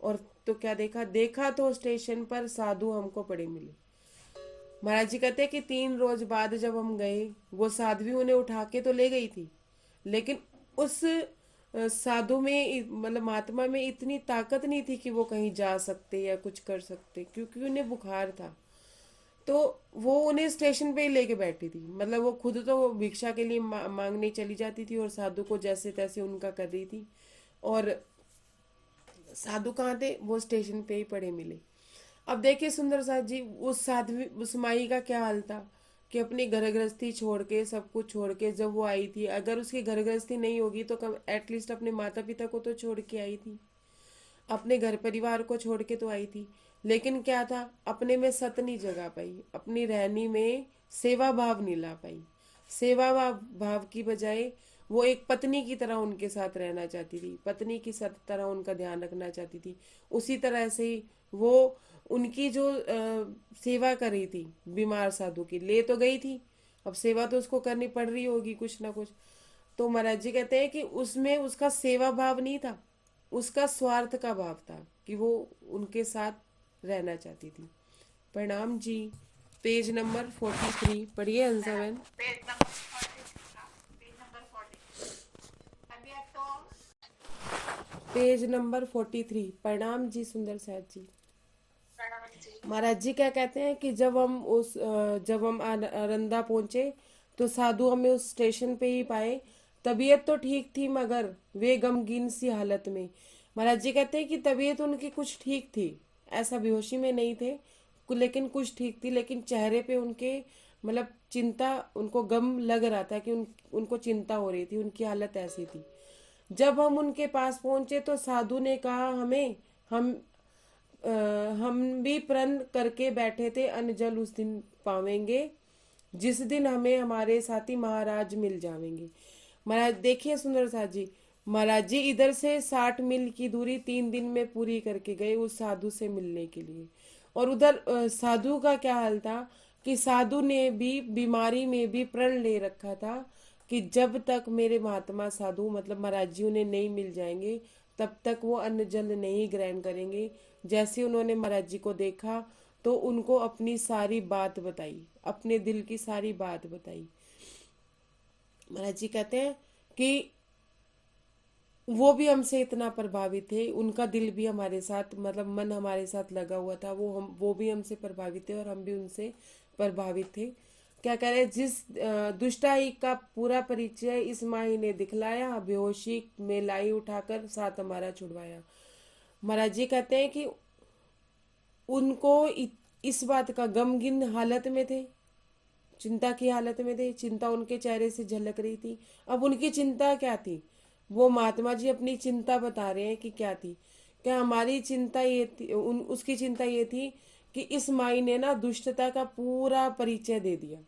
और तो क्या देखा तो स्टेशन पर साधु हमको पड़े मिले। महाराज जी कहते हैं कि 3 रोज बाद जब हम गए, वो साध्वी उन्हें उठा के तो ले गई थी, लेकिन उस साधु में मतलब महात्मा में इतनी ताकत नहीं थी कि वो कहीं जा सकते या कुछ कर सकते, क्योंकि उन्हें बुखार था। तो वो उन्हें स्टेशन पे ही लेके बैठी थी, मतलब वो खुद तो भिक्षा के लिए मांगने चली जाती थी और साधु को जैसे तैसे उनका कर रही थी। और साधु कहाँ थे, वो स्टेशन पे ही पड़े मिले। अब देखिए सुंदर साथ जी, उस माई का क्या हाल था। कि अपनी घर गृहस्थी छोड़ के, सब कुछ छोड़ के जब वो आई थी, अगर उसकी घर गृहस्थी नहीं होगी तो कम एटलीस्ट अपने माता पिता को तो छोड़ के आई थी, अपने घर परिवार को छोड़ के तो आई थी। लेकिन क्या था, अपने में सत नहीं जगा पाई, अपनी रहनी में सेवा भाव नहीं ला पाई। सेवा भाव की बजाय वो एक पत्नी की तरह उनके साथ रहना चाहती थी, पत्नी की तरह उनका ध्यान रखना चाहती थी। उसी तरह से ही वो उनकी जो सेवा कर रही थी बीमार साधु की, ले तो गई थी, अब सेवा तो उसको करनी पड़ रही होगी कुछ ना कुछ। तो महाराज जी कहते हैं कि उसमें उसका सेवा भाव नहीं था, उसका स्वार्थ का भाव था कि वो उनके साथ रहना चाहती थी। प्रणाम जी। पेज नंबर 43 पढ़िए हंसाबेन। पेज नंबर 40, हाँ, पेज नंबर 40। अभी आप तो पेज नंबर 43। प्रणाम जी सुंदर साथ जी। प्रणाम जी। महाराज जी क्या कहते हैं कि जब हम अरंदा पहुंचे तो साधु हमें उस स्टेशन पे ही पाए। तबीयत तो ठीक थी मगर वे गमगीन सी हालत में। महाराज जी कहते हैं कि तबीयत उनकी कुछ ठीक थी, ऐसा बेहोशी में नहीं थे, लेकिन कुछ ठीक थी, लेकिन चेहरे पे उनके मतलब चिंता, उनको गम लग रहा था कि उनको चिंता हो रही थी, उनकी हालत ऐसी थी। जब हम उनके पास पहुंचे तो साधु ने कहा हमें, हम अ, हम भी प्रण करके बैठे थे अन्न जल उस दिन पावेंगे जिस दिन हमें हमारे साथी महाराज मिल जावेंगे। महाराज देखिए सुंदर साथ जी, महाराज जी इधर से 60 मील की दूरी 3 दिन में पूरी करके गए उस साधु से मिलने के लिए। और उधर साधु का क्या हाल था कि साधु ने भी बीमारी में भी प्रण ले रखा था कि जब तक मेरे महात्मा साधु मतलब महाराज जी उन्हें नहीं मिल जाएंगे तब तक वो अन्न जल नहीं ग्रहण करेंगे। जैसे उन्होंने महाराज जी को देखा तो उनको अपनी सारी बात बताई, अपने दिल की सारी बात बताई। महाराज जी कहते हैं कि वो भी हमसे इतना प्रभावित थे, उनका दिल भी हमारे साथ मतलब मन हमारे साथ लगा हुआ था, वो भी हमसे प्रभावित थे और हम भी उनसे प्रभावित थे। क्या कह रहे हैं, जिस दुष्टाई का पूरा परिचय इस माही ने दिखलाया, बेहोशी में लाई उठाकर साथ हमारा छुड़वाया। महाराज जी कहते हैं कि उनको इस बात का गमगीन हालत में थे, चिंता की हालत में थे, चिंता उनके चेहरे से झलक रही थी। अब उनकी चिंता क्या थी, वो महात्मा जी अपनी चिंता बता रहे हैं कि क्या थी। क्या हमारी चिंता ये थी, उसकी चिंता ये थी कि इस माई ने ना दुष्टता का पूरा परिचय दे दिया।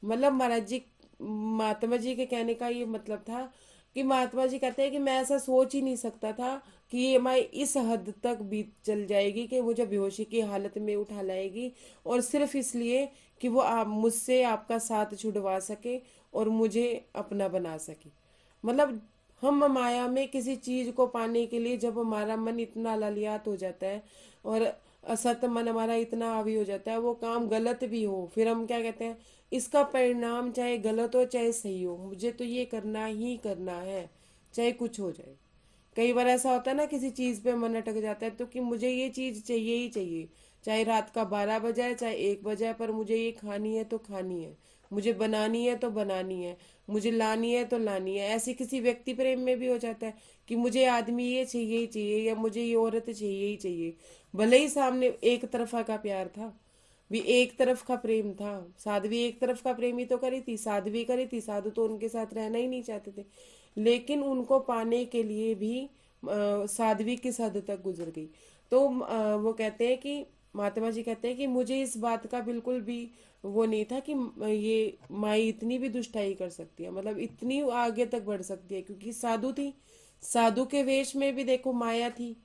मतलब महाराज जी, महात्मा जी के कहने का ये मतलब था कि महात्मा जी कहते हैं कि मैं ऐसा सोच ही नहीं सकता था कि ये माई इस हद तक बीत चल जाएगी कि वो जब बेहोशी की हालत में उठा लाएगी, और सिर्फ इसलिए कि वो आप मुझसे आपका साथ छुड़वा सके और मुझे अपना बना सके। मतलब हम माया में किसी चीज को पाने के लिए जब हमारा मन इतना ललियात हो जाता है और असत मन हमारा इतना हावी हो जाता है, वो काम गलत भी हो, फिर हम क्या कहते हैं, इसका परिणाम चाहे गलत हो चाहे सही हो, मुझे तो ये करना ही करना है, चाहे कुछ हो जाए। कई बार ऐसा होता है ना, किसी चीज पे मन अटक जाता है तो कि मुझे ये चीज चाहिए ही चाहिए, चाहे रात का 12 बजाए चाहे 1 बजाए, पर मुझे ये खानी है तो खानी है, मुझे बनानी है तो बनानी है, मुझे लानी है तो लानी है। ऐसे किसी व्यक्ति प्रेम में भी हो जाता है कि मुझे आदमी ये चाहिए ही चाहिए या मुझे ये औरत चाहिए ही चाहिए। भले ही सामने एक तरफा का प्यार था, भी एक तरफ का प्रेम था, साध्वी एक तरफ का प्रेम ही तो करी थी, साध्वी करी थी, साधु तो उनके साथ रहना ही नहीं चाहते थे। लेकिन उनको पाने के लिए भी साध्वी किस हद तक गुजर गई। तो वो कहते हैं कि महात्मा जी कहते हैं कि मुझे इस बात का बिल्कुल भी वो नहीं था कि ये माई इतनी भी दुष्टाई कर सकती है, मतलब इतनी आगे तक बढ़ सकती है, क्योंकि साधु थी, साधु के वेश में भी देखो माया थी।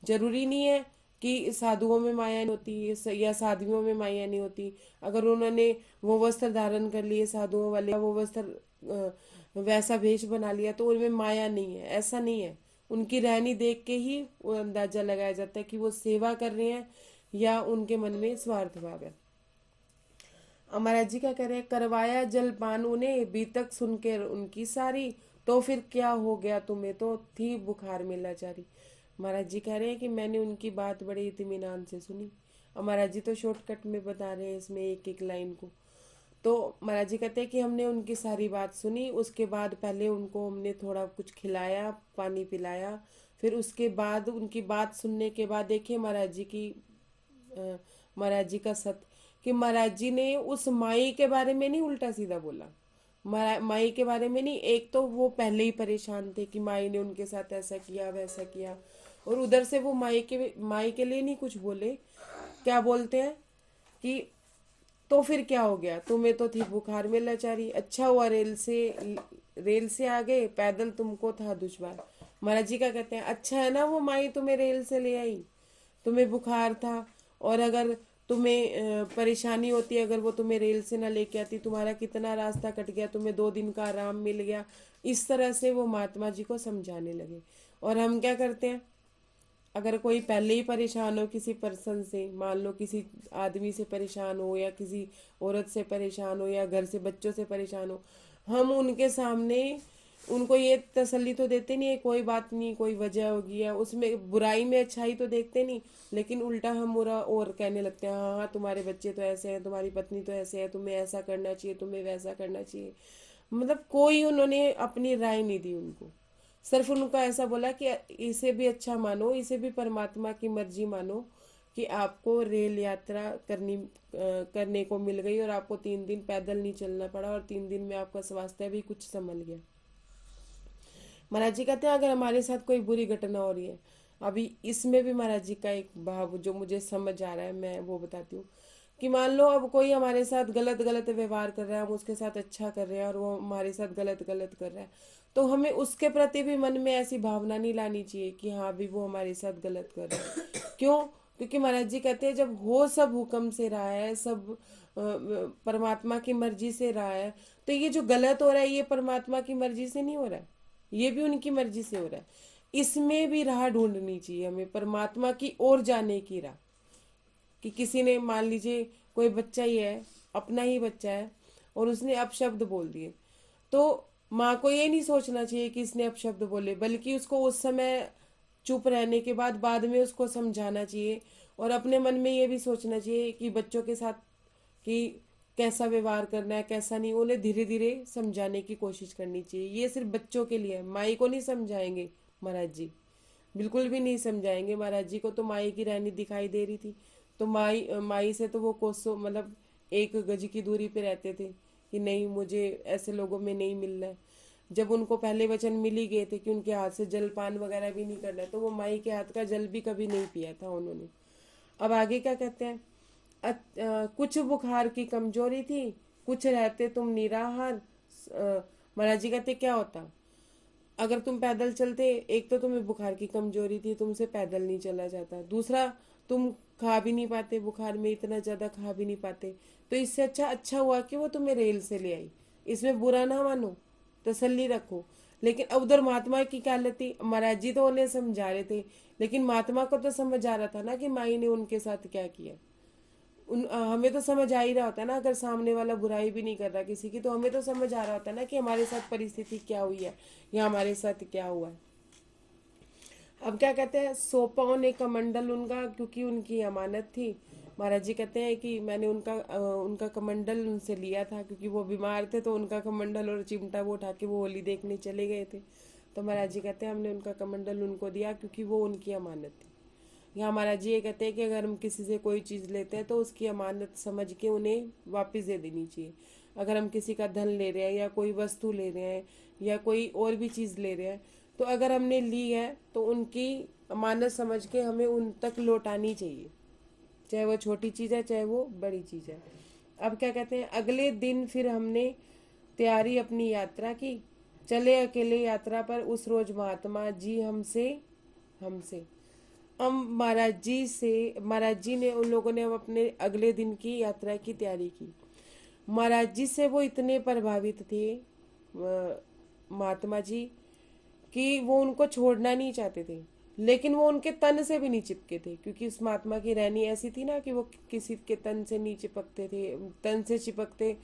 जरूरी नहीं है कि साधुओं में माया नहीं होती या साध्वियों में माया नहीं होती। अगर उन्होंने वो वस्त्र धारण कर लिए साधुओं वाले, वो वस्त्र वैसा वेश बना लिया तो उनमें माया नहीं है, ऐसा नहीं है। उनकी रहनी देख के ही वो अंदाजा लगाया जाता है कि वो सेवा कर रहे हैं या उनके मन में स्वार्थ भाव है। महाराज जी क्या कह रहे हैं, करवाया जलपान उन्हें बीतक सुन के उनकी सारी, तो फिर क्या हो गया तुम्हें, तो थी बुखार में लाचारी। महाराज जी कह रहे हैं कि मैंने उनकी बात बड़े इत्मीनान से सुनी। और महाराज जी तो शॉर्टकट में बता रहे हैं इसमें एक एक लाइन को। तो महाराज जी कहते हैं कि हमने उनकी सारी बात सुनी, उसके बाद पहले उनको हमने थोड़ा कुछ खिलाया, पानी पिलाया, फिर उसके बाद उनकी बात सुनने के बाद देखिए महाराज जी की महाराज जी का सत कि महाराज जी ने उस माई के बारे में नहीं उल्टा सीधा बोला, माई के बारे में नहीं। एक तो वो पहले ही परेशान थे कि माई ने उनके साथ ऐसा किया वैसा किया, और उधर से वो माई के लिए नहीं कुछ बोले। क्या बोलते हैं कि तो फिर क्या हो गया, तुम्हें तो थी बुखार में लाचारी, अच्छा हुआ रेल से आ गए, पैदल तुमको था दुश्वार। महाराज जी क्या कहते हैं, अच्छा है ना वो माई तुम्हें रेल से ले आई, तुम्हें बुखार था, और अगर तुम्हें परेशानी होती, अगर वो तुम्हें रेल से ना लेके आती, तुम्हारा कितना रास्ता कट गया, तुम्हें 2 दिन का आराम मिल गया। इस तरह से वो महात्मा जी को समझाने लगे। और हम क्या करते हैं, अगर कोई पहले ही परेशान हो किसी पर्सन से, मान लो किसी आदमी से परेशान हो, या किसी औरत से परेशान हो, या घर से बच्चों से परेशान हो, हम उनके सामने उनको ये तसल्ली तो देते नहीं है, कोई बात नहीं, कोई वजह होगी, या उसमें बुराई में अच्छाई तो देखते नहीं, लेकिन उल्टा हम बुरा और कहने लगते हैं, हाँ हाँ तुम्हारे बच्चे तो ऐसे हैं, तुम्हारी पत्नी तो ऐसे है, तुम्हें ऐसा करना चाहिए, तुम्हें वैसा करना चाहिए। मतलब कोई उन्होंने अपनी राय नहीं दी उनको, सिर्फ उनका ऐसा बोला कि इसे भी अच्छा मानो, इसे भी परमात्मा की मर्जी मानो कि आपको रेल यात्रा करने को मिल गई, और आपको 3 दिन पैदल नहीं चलना पड़ा, और 3 दिन में आपका स्वास्थ्य भी कुछ संभल गया। महाराज जी कहते हैं अगर हमारे साथ कोई बुरी घटना हो रही है, अभी इसमें भी महाराज जी का एक भाव जो मुझे समझ आ रहा है, मैं वो बताती हूँ कि मान लो अब कोई हमारे साथ गलत गलत व्यवहार कर रहा है, हम उसके साथ अच्छा कर रहे हैं, और वो हमारे साथ गलत गलत कर रहा है, तो हमें उसके प्रति भी मन में ऐसी भावना नहीं लानी चाहिए कि हाँ भी वो हमारे साथ गलत कर रहा है। क्यों? क्योंकि महाराज जी कहते हैं जब हो सब हुक्म से रहा है, सब परमात्मा की मर्जी से रहा है, तो ये जो गलत हो रहा है ये परमात्मा की मर्जी से नहीं हो रहा है, ये भी उनकी मर्जी से हो रहा है। इसमें भी राह ढूंढनी चाहिए हमें, परमात्मा की ओर जाने की राह। कि किसी ने, मान लीजिए कोई बच्चा ही है, अपना ही बच्चा है, और उसने अपशब्द बोल दिए, तो माँ को ये नहीं सोचना चाहिए कि इसने अपशब्द बोले, बल्कि उसको उस समय चुप रहने के बाद में उसको समझाना चाहिए, और अपने मन में ये भी सोचना चाहिए कि बच्चों के साथ कि कैसा व्यवहार करना है कैसा नहीं, उन्हें धीरे धीरे समझाने की कोशिश करनी चाहिए। ये सिर्फ बच्चों के लिए है, माई को नहीं समझाएंगे महाराज जी, बिल्कुल भी नहीं समझाएंगे। महाराज जी को तो माई की रहनी दिखाई दे रही थी, तो माई से तो वो कोसों, मतलब 1 गज की दूरी पे रहते थे कि नहीं मुझे ऐसे लोगों में नहीं मिलना है। जब उनको पहले वचन मिल ही गए थे कि उनके हाथ से जलपान वगैरह भी नहीं करना है, तो वो माई के हाथ का जल भी कभी नहीं पिया था उन्होंने। अब आगे क्या कहते हैं, कुछ बुखार की कमजोरी थी, कुछ रहते तुम निराहार। महाराज जी कहते क्या होता अगर तुम पैदल चलते, एक तो तुम्हें बुखार की कमजोरी थी, तुमसे पैदल नहीं चला जाता, दूसरा तुम खा भी नहीं पाते, बुखार में इतना ज्यादा खा भी नहीं पाते, तो इससे अच्छा हुआ कि वो तुम्हें रेल से ले आई। इसमें बुरा ना मानो, तसल्ली रखो। लेकिन अब उधर महात्मा की क्या हालत, महाराज जी तो उन्हें समझा रहे थे, लेकिन महात्मा को तो समझ आ रहा था ना कि माई ने उनके साथ क्या किया। हमें तो समझ आ ही रहा होता है ना, अगर सामने वाला बुराई भी नहीं कर रहा किसी की, तो हमें तो समझ आ रहा होता है ना कि हमारे साथ परिस्थिति क्या हुई है, या हमारे साथ क्या हुआ है। अब क्या कहते हैं, सौंपा उन्हें कमंडल उनका, क्योंकि उनकी अमानत थी। महाराज जी कहते हैं कि मैंने उनका कमंडल उनसे लिया था, क्योंकि वो बीमार थे, तो उनका कमंडल और चिमटा वो उठा के वो होली देखने चले गए थे। तो महाराज जी कहते हैं हमने उनका कमंडल उनको दिया, क्योंकि वो उनकी अमानत थी। यहाँ महाराज जी ये कहते हैं कि अगर हम किसी से कोई चीज़ लेते हैं तो उसकी अमानत समझ के उन्हें वापस दे देनी चाहिए। अगर हम किसी का धन ले रहे हैं, या कोई वस्तु ले रहे हैं, या कोई और भी चीज़ ले रहे हैं, तो अगर हमने ली है तो उनकी अमानत समझ के हमें उन तक लौटानी चाहिए, चाहे वो छोटी चीज़ है चाहे वो बड़ी चीज़ है। अब क्या कहते हैं, अगले दिन फिर हमने तैयारी अपनी यात्रा की, चले अकेले यात्रा पर उस रोज महात्मा जी हमसे हम महाराज जी ने, उन लोगों ने अब अपने अगले दिन की यात्रा की तैयारी की। महाराज जी से वो इतने प्रभावित थे महात्मा जी, कि वो उनको छोड़ना नहीं चाहते थे, लेकिन वो उनके तन से भी नहीं चिपके थे, क्योंकि उस महात्मा की रहनी ऐसी थी ना कि वो किसी के तन से नहीं चिपकते थे। तन से चिपकते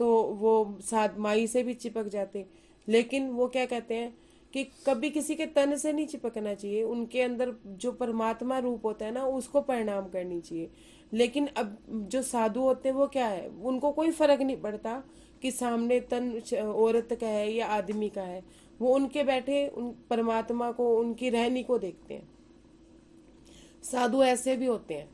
तो वो साथ माई से भी चिपक जाते, लेकिन वो क्या कहते हैं कि कभी किसी के तन से नहीं चिपकना चाहिए, उनके अंदर जो परमात्मा रूप होता है ना उसको प्रणाम करनी चाहिए। लेकिन अब जो साधु होते हैं वो क्या है, उनको कोई फर्क नहीं पड़ता कि सामने तन औरत का है या आदमी का है, वो उनके बैठे उन परमात्मा को, उनकी रहनी को देखते हैं। साधु ऐसे भी होते हैं।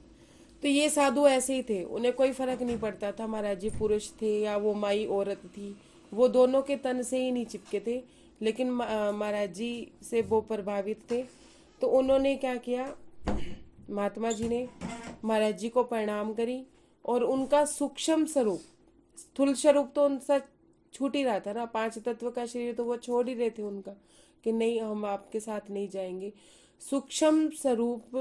तो ये साधु ऐसे ही थे, उन्हें कोई फर्क नहीं पड़ता था महाराज जी पुरुष थे या वो माई औरत थी, वो दोनों के तन से ही नहीं चिपके थे। लेकिन महाराज जी से वो प्रभावित थे, तो उन्होंने क्या किया, महात्मा जी ने महाराज जी को प्रणाम करी और उनका सूक्ष्म स्वरूप, स्थूल स्वरूप तो उनसे छूट ही रहा था ना, 5 तत्व का शरीर तो वो छोड़ ही रहे थे उनका कि नहीं हम आपके साथ नहीं जाएंगे। सूक्ष्म स्वरूप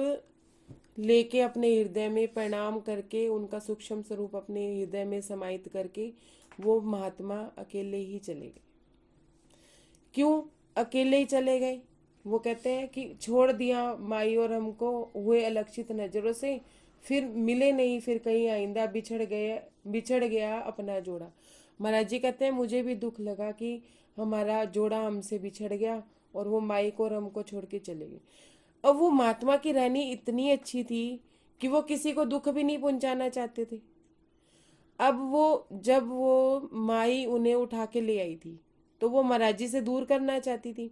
लेके अपने हृदय में प्रणाम करके, उनका सूक्ष्म स्वरूप अपने हृदय में समाहित करके वो महात्मा अकेले ही चले गए। क्यों अकेले ही चले गए? वो कहते हैं कि छोड़ दिया माई और हमको हुए अलक्षित नजरों से, फिर मिले नहीं, फिर कहीं आइंदा बिछड़ गया अपना जोड़ा। महाराज जी कहते हैं मुझे भी दुख लगा कि हमारा जोड़ा हमसे बिछड़ गया और वो माई को और हमको छोड़ के चले गए। अब वो महात्मा की रहनी इतनी अच्छी थी कि वो किसी को दुख भी नहीं पहुंचाना चाहते थे। अब वो जब वो माई उन्हें उठा के ले आई थी तो वो महाराज जी से दूर करना चाहती थी।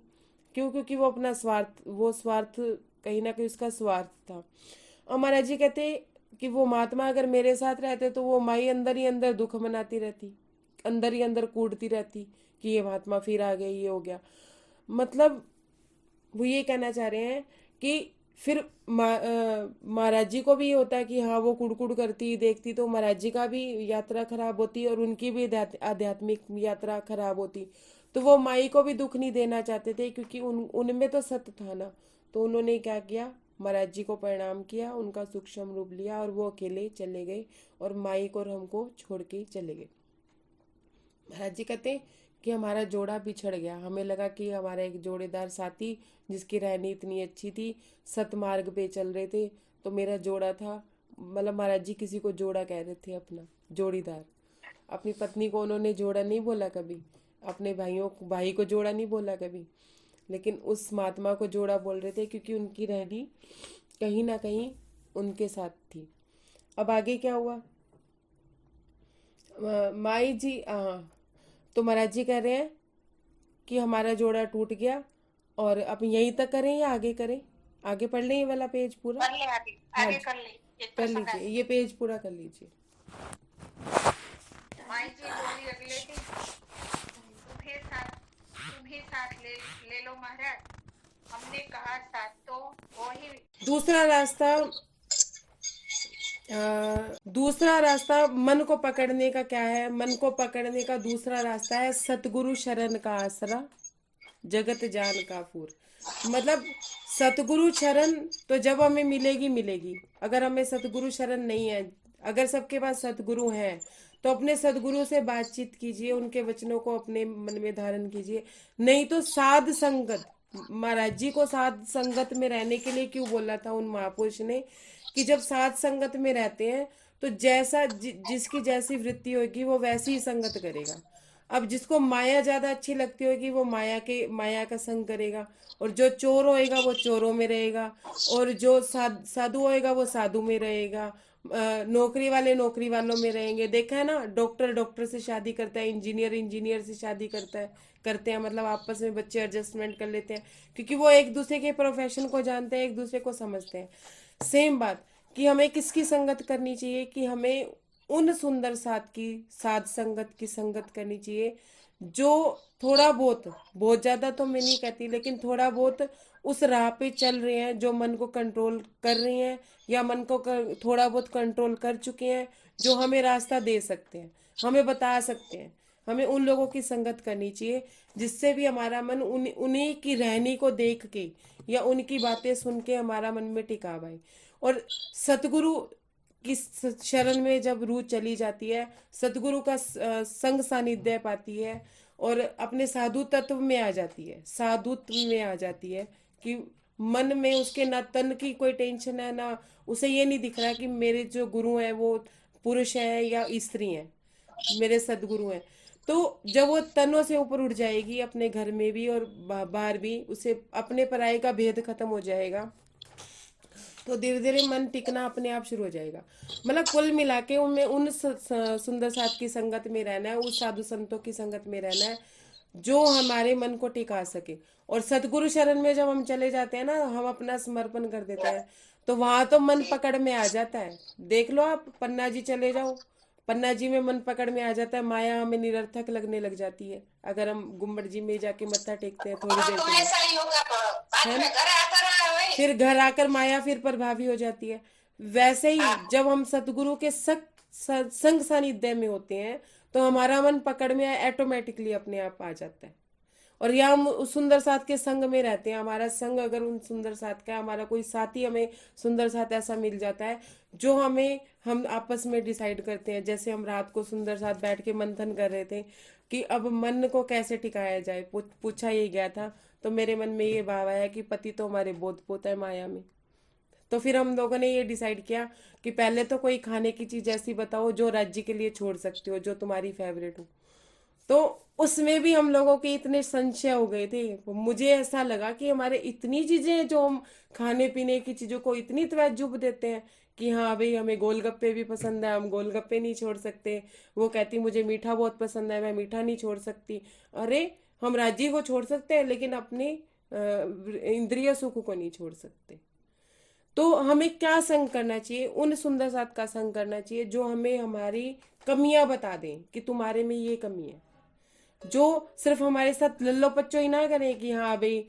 क्यों? क्योंकि वो अपना स्वार्थ कहीं ना कहीं उसका स्वार्थ था। और महाराज जी कहते कि वो महात्मा अगर मेरे साथ रहते तो वो माई अंदर ही अंदर दुख मनाती रहती, अंदर ही अंदर कूटती रहती कि ये महात्मा फिर आ गए, ये हो गया। मतलब वो ये कहना चाह रहे हैं कि फिर महाराज जी को भी ये होता है कि हाँ वो कुड़कुड़ करती देखती तो महाराज जी का भी यात्रा खराब होती और उनकी भी आध्यात्मिक यात्रा खराब होती। तो वो माई को भी दुख नहीं देना चाहते थे क्योंकि उनमें तो सत्य था ना। तो उन्होंने क्या किया, महाराज जी को प्रणाम किया, उनका सूक्ष्म रूप लिया और वो अकेले चले गए और माई को और हमको छोड़ के चले गए। महाराज जी कहते हैं कि हमारा जोड़ा बिछड़ गया, हमें लगा कि हमारा एक जोड़ेदार साथी जिसकी रहनी इतनी अच्छी थी, सतमार्ग पे चल रहे थे, तो मेरा जोड़ा था। मतलब महाराज जी किसी को जोड़ा कह रहे थे, अपना जोड़ीदार। अपनी पत्नी को उन्होंने जोड़ा नहीं बोला कभी, अपने भाई को जोड़ा नहीं बोला कभी, लेकिन उस महात्मा को जोड़ा बोल रहे थे क्योंकि उनकी रहनी कहीं ना कहीं उनके साथ थी। अब आगे क्या हुआ, माई जी तो महाराज जी कह रहे हैं कि हमारा जोड़ा टूट गया और अब यहीं तक करें या आगे करें? आगे पढ़ लें ये वाला पेज पूरा? कर ले आगे, हाँ आगे जी, कर ले, एक कर प्रसंग लीजिए, आगे। ये पेज पूरा कर लीजिए। माई जी बोली अगले दिन, तुम्हें साथ ले लो महाराज। हमने कहा साथ तो वो ही। दूसरा रास्ता मन को पकड़ने का क्या है? मन को पकड़ने का दूसरा रास्ता है सतगुरु शरण का आसरा, जगत जान का फूर। मतलब सतगुरु शरण तो जब हमें मिलेगी। अगर हमें सतगुरु शरण नहीं है, अगर सबके पास सतगुरु हैं तो अपने सतगुरु से बातचीत कीजिए, उनके वचनों को अपने मन में धारण कीजिए। नहीं तो साध संगत, महाराज जी को साध संगत में रहने के लिए क्यों बोला था उन महापुरुष ने कि जब साध संगत में रहते हैं तो जैसा जिसकी जैसी वृत्ति होगी वो वैसी ही संगत करेगा। अब जिसको माया ज्यादा अच्छी लगती होगी वो माया का संग करेगा, और जो चोर होएगा वो चोरों में रहेगा, और जो साधु होएगा वो साधु में रहेगा, नौकरी वाले नौकरी वालों में रहेंगे। देखा है ना, डॉक्टर से शादी करता है, इंजीनियर से शादी करते हैं, मतलब आपस में बच्चे एडजस्टमेंट कर लेते हैं क्योंकि वो एक दूसरे के प्रोफेशन को जानते हैं, एक दूसरे को समझते हैं। सेम बात कि हमें किसकी संगत करनी चाहिए, कि हमें उन सुंदर साध संगत की संगत करनी चाहिए जो थोड़ा बहुत ज्यादा तो मैं नहीं कहती, लेकिन थोड़ा बहुत उस राह पे चल रहे हैं, जो मन को कंट्रोल कर रहे हैं या मन को थोड़ा बहुत कंट्रोल कर चुके हैं, जो हमें रास्ता दे सकते हैं, हमें बता सकते हैं। हमें उन लोगों की संगत करनी चाहिए जिससे भी हमारा मन उन्हीं की रहनी को देख के या उनकी बातें सुन के हमारा मन में टिकाव आए। और सतगुरु की शरण में जब रूह चली जाती है, सतगुरु का संग सानिध्य पाती है और अपने साधु तत्व में आ जाती है, साधुत्व में आ जाती है कि मन में उसके ना तन की कोई टेंशन है, ना उसे ये नहीं दिख रहा कि मेरे जो गुरु हैं वो पुरुष हैं या स्त्री हैं, मेरे सदगुरु हैं। तो जब वो तनों से ऊपर उठ जाएगी, अपने घर में भी और बाहर भी, उसे अपने पराये का भेद खत्म हो जाएगा, तो धीरे धीरे मन टिकना अपने आप शुरू हो जाएगा। मतलब कुल मिला के उनमें उन सुंदर साथ की संगत में रहना है, उस साधु संतों की संगत में रहना है जो हमारे मन को टिका सके। और सतगुरु शरण में जब हम चले जाते हैं ना, हम अपना समर्पण कर देते हैं, तो वहां तो मन पकड़ में आ जाता है। देख लो, आप पन्ना जी चले जाओ, पन्ना जी में मन पकड़ में आ जाता है, माया हमें निरर्थक लगने लग जाती है अगर हम गुम्बद जी में जाके मत्था टेकते हैं थोड़ी हाँ देर तो के लिए, ऐसा ही होगा, बाद है में ना। घर आकर वही। फिर घर आकर माया फिर प्रभावी हो जाती है। वैसे ही हाँ जब हम सतगुरु के संग सानिध्य में होते हैं, तो हमारा मन पकड़ में ऑटोमेटिकली अपने आप आ जाता है। और या हम उस सुंदर साथ के संग में रहते हैं, हमारा संग अगर उन सुंदर साथ का है, हमारा कोई साथी हमें सुंदर साथ ऐसा मिल जाता है जो हम आपस में डिसाइड करते हैं। जैसे हम रात को सुंदर साथ बैठ के मंथन कर रहे थे कि अब मन को कैसे टिकाया जाए, पूछा ये गया था, तो मेरे मन में ये भाव आया कि पति तो हमारे बोध पोता है माया में। तो फिर हम लोगों ने ये डिसाइड किया कि पहले तो कोई खाने की चीज ऐसी बताओ जो राज्य के लिए छोड़ सकती हो, जो तुम्हारी फेवरेट हो। तो उसमें भी हम लोगों के इतने संशय हो गए थे, मुझे ऐसा लगा कि हमारे इतनी चीजें हैं जो हम खाने पीने की चीजों को इतनी तवज्जो देते हैं कि हाँ भाई हमें गोलगप्पे भी पसंद है, हम गोलगप्पे नहीं छोड़ सकते। वो कहती मुझे मीठा बहुत पसंद है, मैं मीठा नहीं छोड़ सकती। अरे, हम राज्य को छोड़ सकते हैं लेकिन अपने इंद्रिय सुख को नहीं छोड़ सकते। तो हमें क्या संग करना चाहिए? उन सुंदर साथ का संग करना चाहिए जो हमें हमारी कमियां बता दें कि तुम्हारे में ये कमी है। जो सिर्फ हमारे साथ लल्लो पच्चो ही ना करें कि हाँ भाई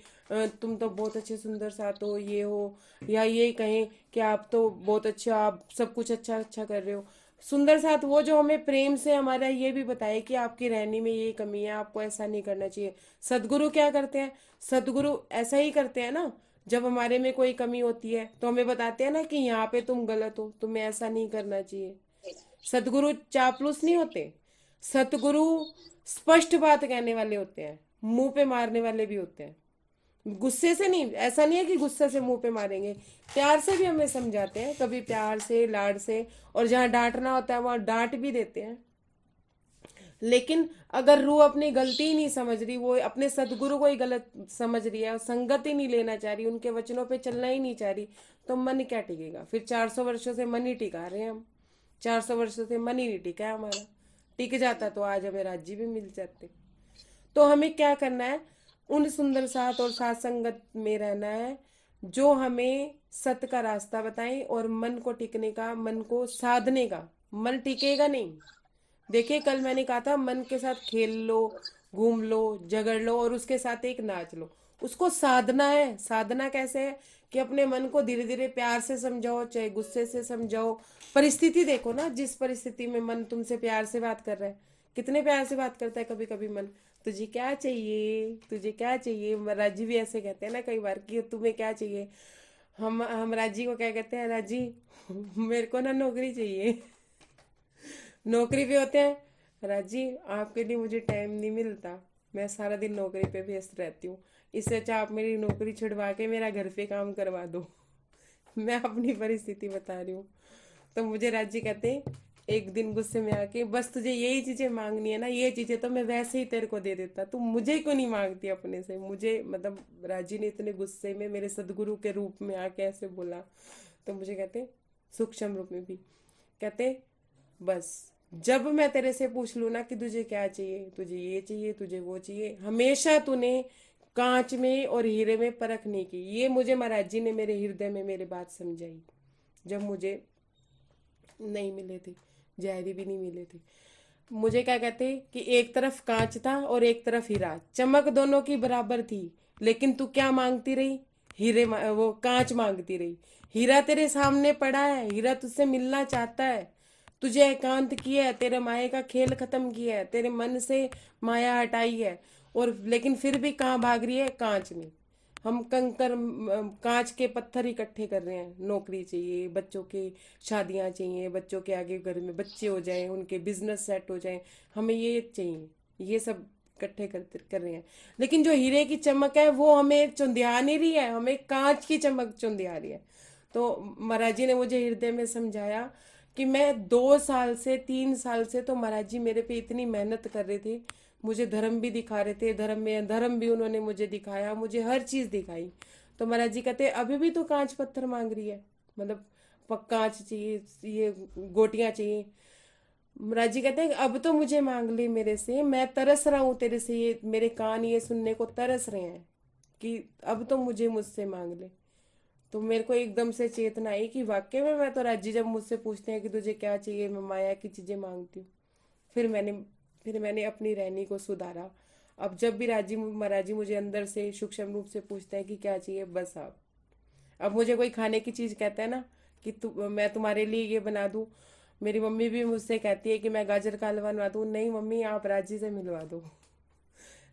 तुम तो बहुत अच्छे सुंदर साथ हो, ये हो, या ये कहें कि आप तो बहुत अच्छे हो, आप सब कुछ अच्छा अच्छा कर रहे हो। सुंदर साथ वो जो हमें प्रेम से हमारा ये भी बताए कि आपकी रहनी में ये कमी है, आपको ऐसा नहीं करना चाहिए। सदगुरु क्या करते हैं? सदगुरु ऐसा ही करते हैं ना, जब हमारे में कोई कमी होती है तो हमें बताते हैं ना कि यहाँ पे तुम गलत हो, तुम्हें ऐसा नहीं करना चाहिए। सतगुरु चापलूस नहीं होते। सतगुरु स्पष्ट बात कहने वाले होते हैं, मुंह पे मारने वाले भी होते हैं। गुस्से से नहीं, ऐसा नहीं है कि गुस्से से मुंह पे मारेंगे, प्यार से भी हमें समझाते हैं, कभी प्यार से लाड से। और जहाँ डांटना होता है वहां डांट भी देते हैं। लेकिन अगर रूह अपनी गलती ही नहीं समझ रही, वो अपने सदगुरु को ही गलत समझ रही है और संगत ही नहीं लेना चाह रही, उनके वचनों पे चलना ही नहीं चाह रही, तो मन क्या टिकेगा? फिर 400 वर्षों से मन ही टिका रहे हैं हम। 400 वर्षों से मन ही नहीं टिका है हमारा। टिक जाता तो आज हमें राज्य भी मिल जाते। तो हमें क्या करना है? उन सुंदर साथ और साथ संगत में रहना है जो हमें सत का रास्ता बताएं और मन को टिकने का, मन को साधने का। मन टिकेगा नहीं। देखिए, कल मैंने कहा था मन के साथ खेल लो, घूम लो, झगड़ लो और उसके साथ एक नाच लो। उसको साधना है। साधना कैसे है? कि अपने मन को धीरे धीरे प्यार से समझाओ, चाहे गुस्से से समझाओ। परिस्थिति देखो ना, जिस परिस्थिति में मन तुमसे प्यार से बात कर रहा है, कितने प्यार से बात करता है कभी कभी मन। तुझे क्या चाहिए, तुझे क्या चाहिए? राजी भी ऐसे कहते हैं ना कई बार कि तुम्हें क्या चाहिए। हम राजी को क्या कहते हैं? राजी मेरे को ना नौकरी चाहिए। नौकरी पे होते हैं, राजी आपके लिए मुझे टाइम नहीं मिलता, मैं सारा दिन नौकरी पे व्यस्त रहती हूँ, इससे अच्छा आप मेरी नौकरी छुड़वा के मेरा घर पे काम करवा दो। मैं अपनी परिस्थिति बता रही हूँ। तो मुझे राजी कहते हैं एक दिन गुस्से में आके, बस तुझे यही चीजें मांगनी है ना, ये चीजें तो मैं वैसे ही तेरे को दे देता, तू मुझे क्यों नहीं मांगती अपने से? मुझे मतलब राजी ने इतने गुस्से में मेरे सदगुरु के रूप में आके ऐसे बोला। तो मुझे कहते, सूक्ष्म रूप में भी कहते, बस जब मैं तेरे से पूछ लूँ ना कि तुझे क्या चाहिए, तुझे ये चाहिए, तुझे वो चाहिए, हमेशा तूने कांच में और हीरे में परख नहीं की। ये मुझे महाराज जी ने मेरे हृदय में मेरे बात समझाई जब मुझे नहीं मिले थे, जहरी भी नहीं मिले थे। मुझे क्या कहते कि एक तरफ कांच था और एक तरफ हीरा, चमक दोनों की बराबर थी, लेकिन तू क्या मांगती रही? वो कांच मांगती रही। हीरा तेरे सामने पड़ा है, हीरा तुझसे मिलना चाहता है, तुझे एकांत किया है, तेरे माया का खेल खत्म किया है, तेरे मन से माया हटाई है, और लेकिन फिर भी कहाँ भाग रही है? कांच में। हम कंकर कांच के पत्थर इकट्ठे कर रहे हैं। नौकरी चाहिए, बच्चों की शादियां चाहिए, बच्चों के आगे घर में बच्चे हो जाएं, उनके बिजनेस सेट हो जाएं, हमें ये चाहिए, ये सब इकट्ठे कर रहे हैं। लेकिन जो हीरे की चमक है वो हमें चुंधिया नहीं रही है, हमें कांच की चमक चुंधिया रही है। तो महाराज जी ने मुझे हृदय में समझाया कि मैं 2 साल से 3 साल से तो महाराज जी मेरे पे इतनी मेहनत कर रहे थे, मुझे धर्म भी दिखा रहे थे, धर्म में धर्म भी उन्होंने मुझे दिखाया, मुझे हर चीज दिखाई। तो महाराज जी कहते अभी भी तो कांच पत्थर मांग रही है, मतलब कांच चाहिए, ये गोटियां चाहिए। महाराज जी कहते हैं कि अब तो मुझे मांग ले मेरे से, मैं तरस रहा हूँ तेरे से, ये मेरे कान ये सुनने को तरस रहे हैं कि अब तो मुझे मुझसे मांग ले। तो मेरे को एकदम से चेतना आई कि वाकई में मैं तो राजी, जब मुझसे पूछते हैं कि तुझे क्या चाहिए, मैं माया की चीजें मांगती हूँ। फिर मैंने फिर मैंने अपनी रहनी को सुधारा। अब जब भी राजी महाराज जी मुझे अंदर से सूक्ष्म रूप से पूछते हैं कि क्या चाहिए, बस आप, अब मुझे कोई खाने की चीज कहता है ना कि मैं तुम्हारे लिए ये बना दूं, मेरी मम्मी भी मुझसे कहती है कि मैं गाजर का हलवा बनवा दूं, नहीं मम्मी आप राजी से मिलवा दो।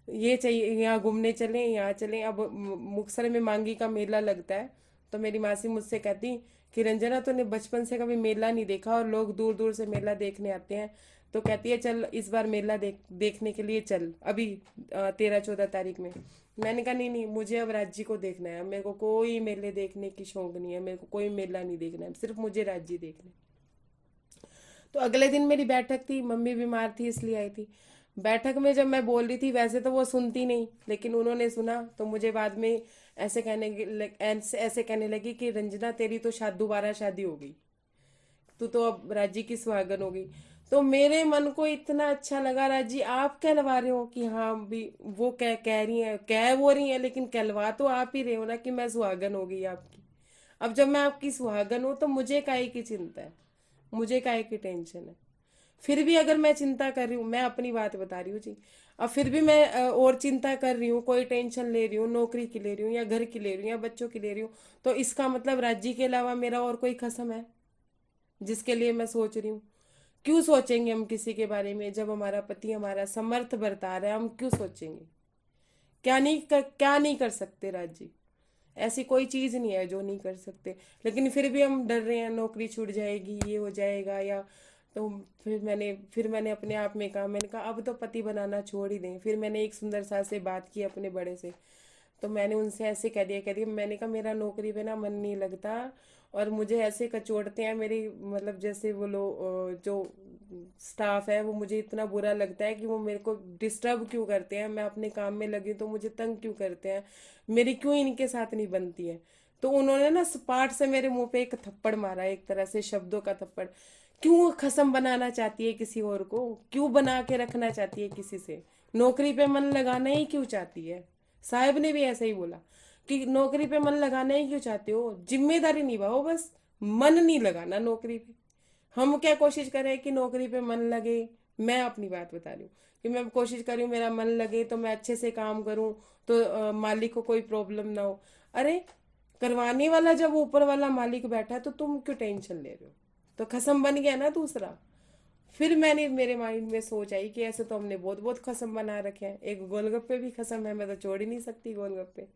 ये चाहिए, यहाँ घूमने चलें, यहाँ चलें। अब मुक्तसर में मांगी का मेला लगता है, तो मेरी मासी मुझसे कहती कि रंजना तूने बचपन से कभी मेला नहीं देखा और लोग दूर दूर से मेला देखने आते हैं, तो कहती है चल इस बार मेला देखने के लिए चल, अभी 13-14 तारीख में। मैंने कहा नहीं नहीं, मुझे अब राज्य को देखना है, मेरे को कोई मेले देखने की शौक नहीं है, मेरे को कोई मेला नहीं देखना है, सिर्फ मुझे राज्य देखना है। तो अगले दिन मेरी बैठक थी, मम्मी बीमार थी इसलिए आई थी। बैठक में जब मैं बोल रही थी, वैसे तो वो सुनती नहीं, लेकिन उन्होंने सुना, तो मुझे बाद में ऐसे कहने लगी कि रंजना तेरी तो दोबारा शादी हो गई, तू तो अब राजी की सुहागन हो गई। तो मेरे मन को इतना अच्छा लगा, राजी आप कहलवा रहे हो कि हाँ भी, वो कह रही है, कह वो रही है, लेकिन कहलवा तो आप ही रहे हो ना कि मैं सुहागन हो गई आपकी। अब जब मैं आपकी सुहागन हूं तो मुझे काहे की चिंता है, मुझे काहे की टेंशन है। फिर भी अगर मैं चिंता कर रही हूँ, मैं अपनी बात बता रही हूँ जी, अब फिर भी मैं और चिंता कर रही हूँ, कोई टेंशन ले रही हूँ, नौकरी की ले रही हूँ या घर की ले रही हूँ या बच्चों की ले रही हूँ, तो इसका मतलब राज्य के अलावा मेरा और कोई खसम है जिसके लिए मैं सोच रही हूँ। क्यों सोचेंगे हम किसी के बारे में, जब हमारा पति हमारा समर्थ बरता रहा है, हम क्यों सोचेंगे। क्या नहीं कर सकते राज्य, ऐसी कोई चीज नहीं है जो नहीं कर सकते, लेकिन फिर भी हम डर रहे हैं नौकरी छूट जाएगी, ये हो जाएगा या। तो फिर मैंने अपने आप में कहा, मैंने कहा अब तो पति बनाना छोड़ ही दें। फिर मैंने एक सुंदर सा से बात की अपने बड़े से, तो मैंने उनसे ऐसे कह दिया, मैंने कहा मेरा नौकरी पे ना मन नहीं लगता, और मुझे ऐसे कचोड़ते हैं मेरी, मतलब जैसे वो लोग जो स्टाफ है वो, मुझे इतना बुरा लगता है कि वो मेरे को डिस्टर्ब क्यों करते हैं, मैं अपने काम में लगी हूं तो मुझे तंग क्यों करते हैं, मेरी क्यों इनके साथ नहीं बनती है। तो उन्होंने ना सपाट से मेरे मुंह पे एक थप्पड़ मारा, एक तरह से शब्दों का थप्पड़। क्यों खसम बनाना चाहती है किसी और को, क्यों बना के रखना चाहती है किसी से, नौकरी पे मन लगाना ही क्यों चाहती है। साहब ने भी ऐसा ही बोला कि नौकरी पे मन लगाना ही क्यों चाहते हो, जिम्मेदारी निभाओ, बस मन नहीं लगाना नौकरी पे। हम क्या कोशिश करें कि नौकरी पे मन लगे। मैं अपनी बात बता रही हूँ कि मैं कोशिश कर रही हूँ मेरा मन लगे, तो मैं अच्छे से काम करूँ, तो मालिक को कोई प्रॉब्लम ना हो। अरे करवाने वाला जब ऊपर वाला मालिक बैठा है, तो तुम क्यों टेंशन ले रहे हो। तो खसम बन गया ना दूसरा। फिर मेरे माइंड में सोच आई कि ऐसे तो हमने बहुत बहुत खसम बना रखे हैं, एक गोलगप्पे भी खसम है, मैं तो छोड़ ही नहीं सकती गोलगप्पे।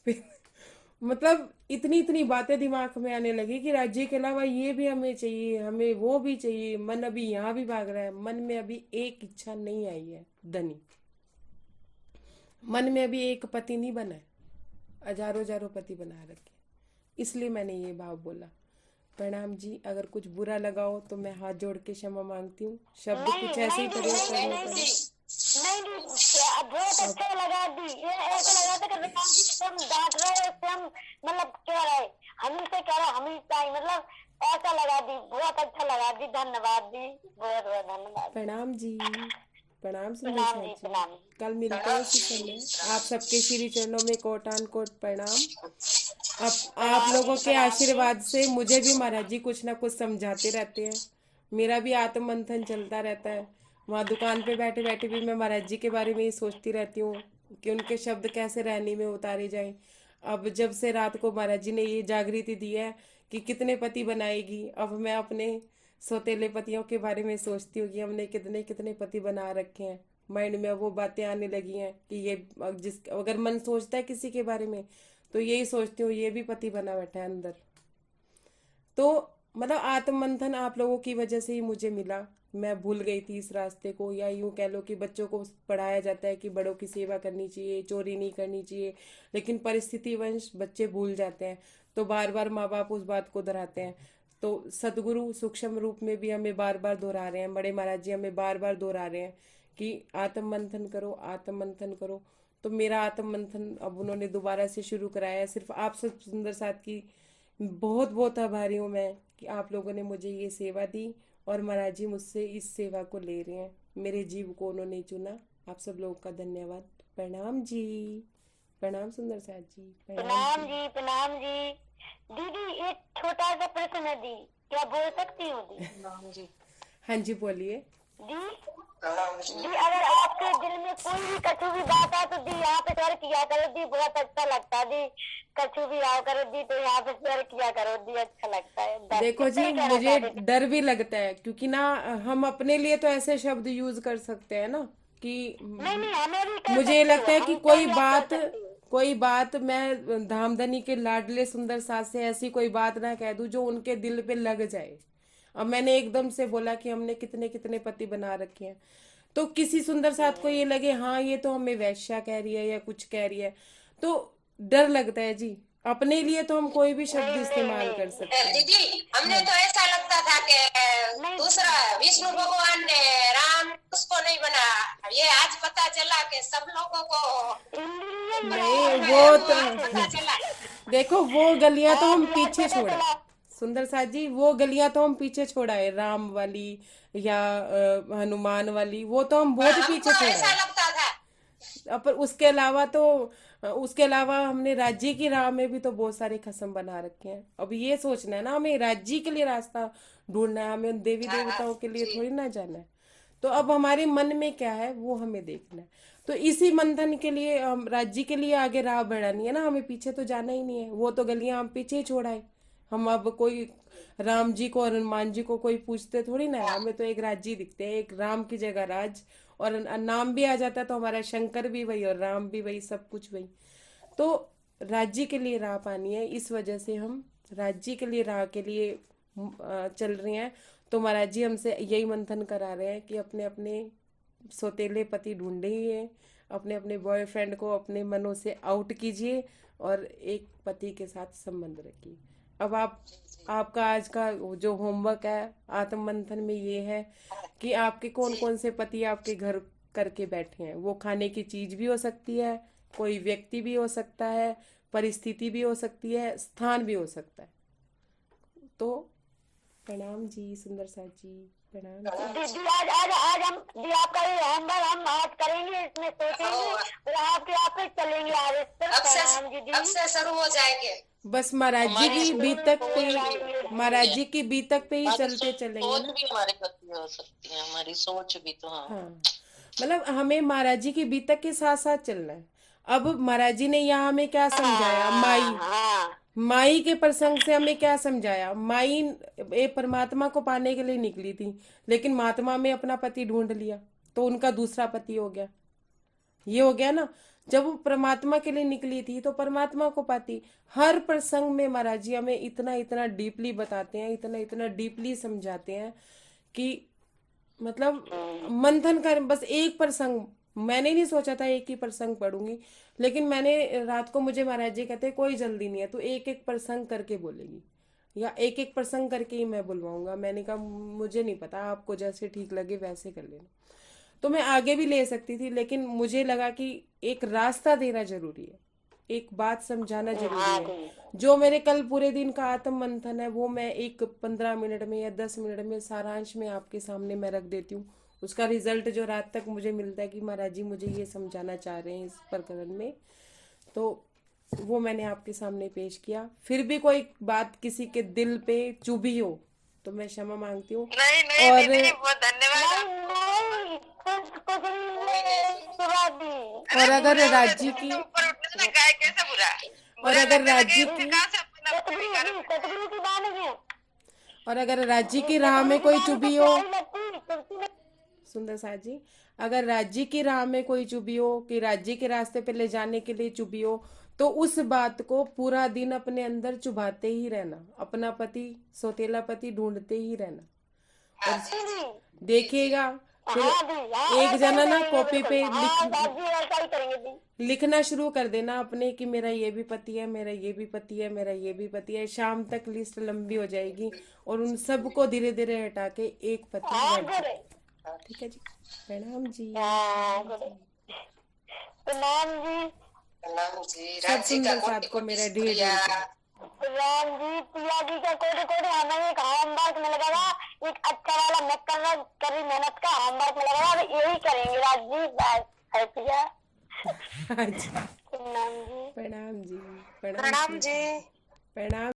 फिर मतलब इतनी इतनी बातें दिमाग में आने लगी कि राज्य के अलावा ये भी हमें चाहिए, हमें वो भी चाहिए, मन अभी यहाँ भी भाग रहा है, मन में अभी एक इच्छा नहीं आई है धनी, मन में अभी एक पति नहीं बना है, हजारों हजारों पति बना रखे। इसलिए मैंने ये भाव बोला। प्रणाम जी, अगर कुछ बुरा लगा हो तो मैं हाथ जोड़ के क्षमा मांगती हूँ, शब्द नहीं कुछ ऐसे ही नहीं दी प्रयोग नहीं करने नहीं पड़े। दी नहीं दी, बहुत अब अच्छा लगा दी। ये ऐसा लगा था कि राम जी से हम डांट रहे हैं, उससे हम मतलब कह रहे, हम से कह रहे, हम ही चाहिए, मतलब ऐसा लगा दी, बहुत अच्छा लगा दी, धन्यवाद दी, बहुत बहुत धन्यवाद। प्रणाम जी, प्रणाम सुंदर प्रणाम साथ जी, जी। प्रणाम। कल मिलते हैं इसी समय। आप सबके श्री चरणों में कोटान कोट प्रणाम। आप प्रणाम जी, लोगों के प्रणाम जी। आशीर्वाद से मुझे भी महाराज जी कुछ ना कुछ समझाते रहते हैं, मेरा भी आत्म मंथन चलता रहता है। वहाँ दुकान पे बैठे बैठे भी मैं महाराज जी के बारे में ही सोचती रहती हूँ कि उनके शब्द कैसे रहनी में उतारे जाएं। अब जब से रात को महाराज जी ने ये जागृति दी है कि कितने पति बनाएगी, अब मैं अपने सौतेले पतियों के बारे में सोचती हूँ कि हमने कितने कितने पति बना रखे हैं। माइंड में अब वो बातें आने लगी हैं कि ये, अगर मन सोचता है किसी के बारे में, तो यही सोचती हूँ ये भी पति बना बैठा है अंदर। तो मतलब आत्ममंथन आप लोगों की वजह से ही मुझे मिला। मैं भूल गई थी इस रास्ते को, या यूं कह लो कि बच्चों को पढ़ाया जाता है कि बड़ों की सेवा करनी चाहिए, चोरी नहीं करनी चाहिए, लेकिन परिस्थिति वंश बच्चे भूल जाते हैं, तो बार बार माँ बाप उस बात को दोहराते हैं। तो सदगुरु सूक्ष्म रूप में भी हमें बार बार दोहरा रहे हैं, बड़े महाराज जी हमें बार बार दोहरा रहे हैं कि आत्म मंथन करो, आत्म मंथन करो। तो मेरा आत्म मंथन अब उन्होंने दोबारा से शुरू कराया है, सिर्फ आप सब सुंदर साथ की बहुत बहुत आभारी हूँ मैं कि आप लोगों ने मुझे ये सेवा दी, और महाराज जी मुझसे इस सेवा को ले रहे हैं, मेरे जीव को उन्होंने चुना। आप सब लोगों का धन्यवाद। प्रणाम जी। प्रणाम सुंदर साथ जी। प्रणाम प्रणाम जी। जी, प्रणाम जी। दीदी एक छोटा सा प्रश्न है दी, क्या बोल सकती हूँ दी? जी हाँ जी बोलिए। दी दी अगर आपके दिल में कोई भी कछु भी बात है तो दी यहाँ पे शेयर किया करो दी, बहुत अच्छा लगता है दी। कछु भी आओ करो दी तो यहाँ पे शेयर किया करो दी, अच्छा लगता है। बस देखो इतना जी ही कहना मुझे चाहते थे। डर भी लगता है, क्योंकि ना हम अपने लिए तो ऐसे शब्द यूज कर सकते हैं ना कि नहीं नहीं, हमें भी कर मुझे ये सकते हो, लगता है कि हमको भी आप कर सकते हो। कोई बात मैं धामधनी के लाडले सुंदर सास से ऐसी कोई बात ना कह दूं जो उनके दिल पे लग जाए। अब मैंने एकदम से बोला कि हमने कितने कितने पति बना रखे हैं, तो किसी सुंदर साथ को ये लगे हाँ ये तो हमें वैश्या कह रही है या कुछ कह रही है, तो डर लगता है जी। अपने लिए तो हम कोई भी शब्द इस्तेमाल कर सकते हैं। दीदी, हमने तो ऐसा लगता था कि दूसरा विष्णु भगवान ने राम उसको नहीं बना, ये आज पता चला कि सब लोगों को नहीं वो तो पता चला। देखो वो गलियां तो हम पीछे छोड़े सुंदर साथ जी, वो गलियां तो हम पीछे छोड़ाए, राम वाली या हनुमान वाली, वो तो हम बहुत पीछे हमको ऐसा छोड़ाए। लगता था। पर उसके अलावा हमने राज्य की राह में भी तो बहुत सारे खसम बना रखे हैं। अब ये सोचना है ना, हमें राज्य के लिए रास्ता ढूंढना है, हमें उन देवी देवताओं के लिए थोड़ी ना जाना है। तो अब हमारे मन में क्या है वो हमें देखना है। तो इसी मंथन के लिए हम राज्य के लिए आगे राह बढ़ानी है ना, हमें पीछे तो जाना ही नहीं है। वो तो गलियां हम पीछे ही छोड़ाए। हम अब कोई राम जी को और हनुमान जी को कोई पूछते थोड़ी ना है, हमें तो एक राज्य दिखते हैं, एक राम की जगह राज, और नाम भी आ जाता है तो हमारा शंकर भी वही और राम भी वही, सब कुछ वही। तो राज्य के लिए राह पानी है, इस वजह से हम राज्य के लिए राह के लिए चल रहे हैं। तो महाराज जी हमसे यही मंथन करा रहे हैं कि अपने अपने सौतेले पति ढूंढे ही है, अपने अपने बॉयफ्रेंड को अपने मनों से आउट कीजिए और एक पति के साथ संबंध रखिए। अब आपका आज का जो होमवर्क है आत्म मंथन में ये है कि आपके कौन कौन से पति आपके घर करके बैठे हैं। वो खाने की चीज भी हो सकती है, कोई व्यक्ति भी हो सकता है, परिस्थिति भी हो सकती है, स्थान भी हो सकता है। तो प्रणाम जी सुंदर साथ जी। प्रणाम जी। दीदी आज आज आज हम दी आपका ये होमवर्क हम आज करेंगे, इसमें सोचेंगे और आपके आप पे चलेंगे आगे। प्रणाम दीदी। अब से शुरू हो जाएंगे। बस महाराज जी की बीतक पे महाराज जी की बीतक पे ही चलते चलेंगे सोच ना। भी हमारे प्रति हो सकती है, हमारी सोच भी तो। हाँ हाँ मतलब हमें महाराज जी की बीतक के साथ साथ चलना है। अब महाराज जी ने यहाँ हमें क्या समझाया, माई के प्रसंग से हमें क्या समझाया। माई एक परमात्मा को पाने के लिए निकली थी, लेकिन महात्मा में अपना पति ढूंढ लिया तो उनका दूसरा पति हो गया। ये हो गया ना, जब वो परमात्मा के लिए निकली थी तो परमात्मा को पाती। हर प्रसंग में महाराज जी हमें इतना इतना डीपली बताते हैं, इतना इतना डीपली समझाते हैं कि मतलब मंथन कर। बस एक प्रसंग मैंने नहीं सोचा था एक ही प्रसंग पढ़ूंगी, लेकिन मैंने रात को मुझे महाराज जी कहते कोई जल्दी नहीं है, तो एक एक प्रसंग करके बोलेगी या एक एक प्रसंग करके ही मैं बुलवाऊंगा। मैंने कहा मुझे नहीं पता, आपको जैसे ठीक लगे वैसे कर लेना। तो मैं आगे भी ले सकती थी, लेकिन मुझे लगा कि एक रास्ता देना जरूरी है, एक बात समझाना जरूरी है। जो मेरे कल पूरे दिन का आत्म मंथन है वो मैं एक 15 मिनट में या 10 मिनट में सारांश में आपके सामने मैं रख देती हूँ। उसका रिजल्ट जो रात तक मुझे मिलता है कि महाराज जी मुझे ये समझाना चाह रहे हैं इस प्रकरण में, तो वो मैंने आपके सामने पेश किया। फिर भी कोई बात किसी के दिल पे चुभी हो तो मैं क्षमा मांगती हूँ। नहीं नहीं और दीदी, बहुत धन्यवाद। और अगर राज्य की ऊपर उठने से गाय कैसे बुरा, और अगर राज्य की कहाँ से अपना सतगुरु की बात है। और अगर राज्य की राह में कोई चुभी हो, सुंदर साथ जी, अगर राज्य की राह में कोई चुभी हो कि राज्य के रास्ते पे ले जाने के लिए चुभी हो, तो उस बात को पूरा दिन अपने अंदर चुभाते ही रहना, अपना पति सौतेला पति ढूंढते ही रहना। और देखिएगा फिर एक जना ना कॉपी पे लिखना शुरू कर देना अपने कि मेरा ये भी पति है, मेरा ये भी पति है, मेरा ये भी पति है। शाम तक लिस्ट लंबी हो जाएगी और उन सबको धीरे धीरे हटा के एक पति रह जाएगा। ठीक है जी। प्रणाम जी। प्रणाम जी। सब सुंदर साथ को मेरा ढेर ढेर राम जी पिया जी का कोटे कोटे हमें एक होमवर्क मिल गया एक अच्छा वाला मैं कर रही मेहनत का होमवर्क में लगा अब यही करेंगे राजदीप बस हैप्पिया। अच्छा प्रणाम जी। प्रणाम जी। प्रणाम जी। प्रणाम।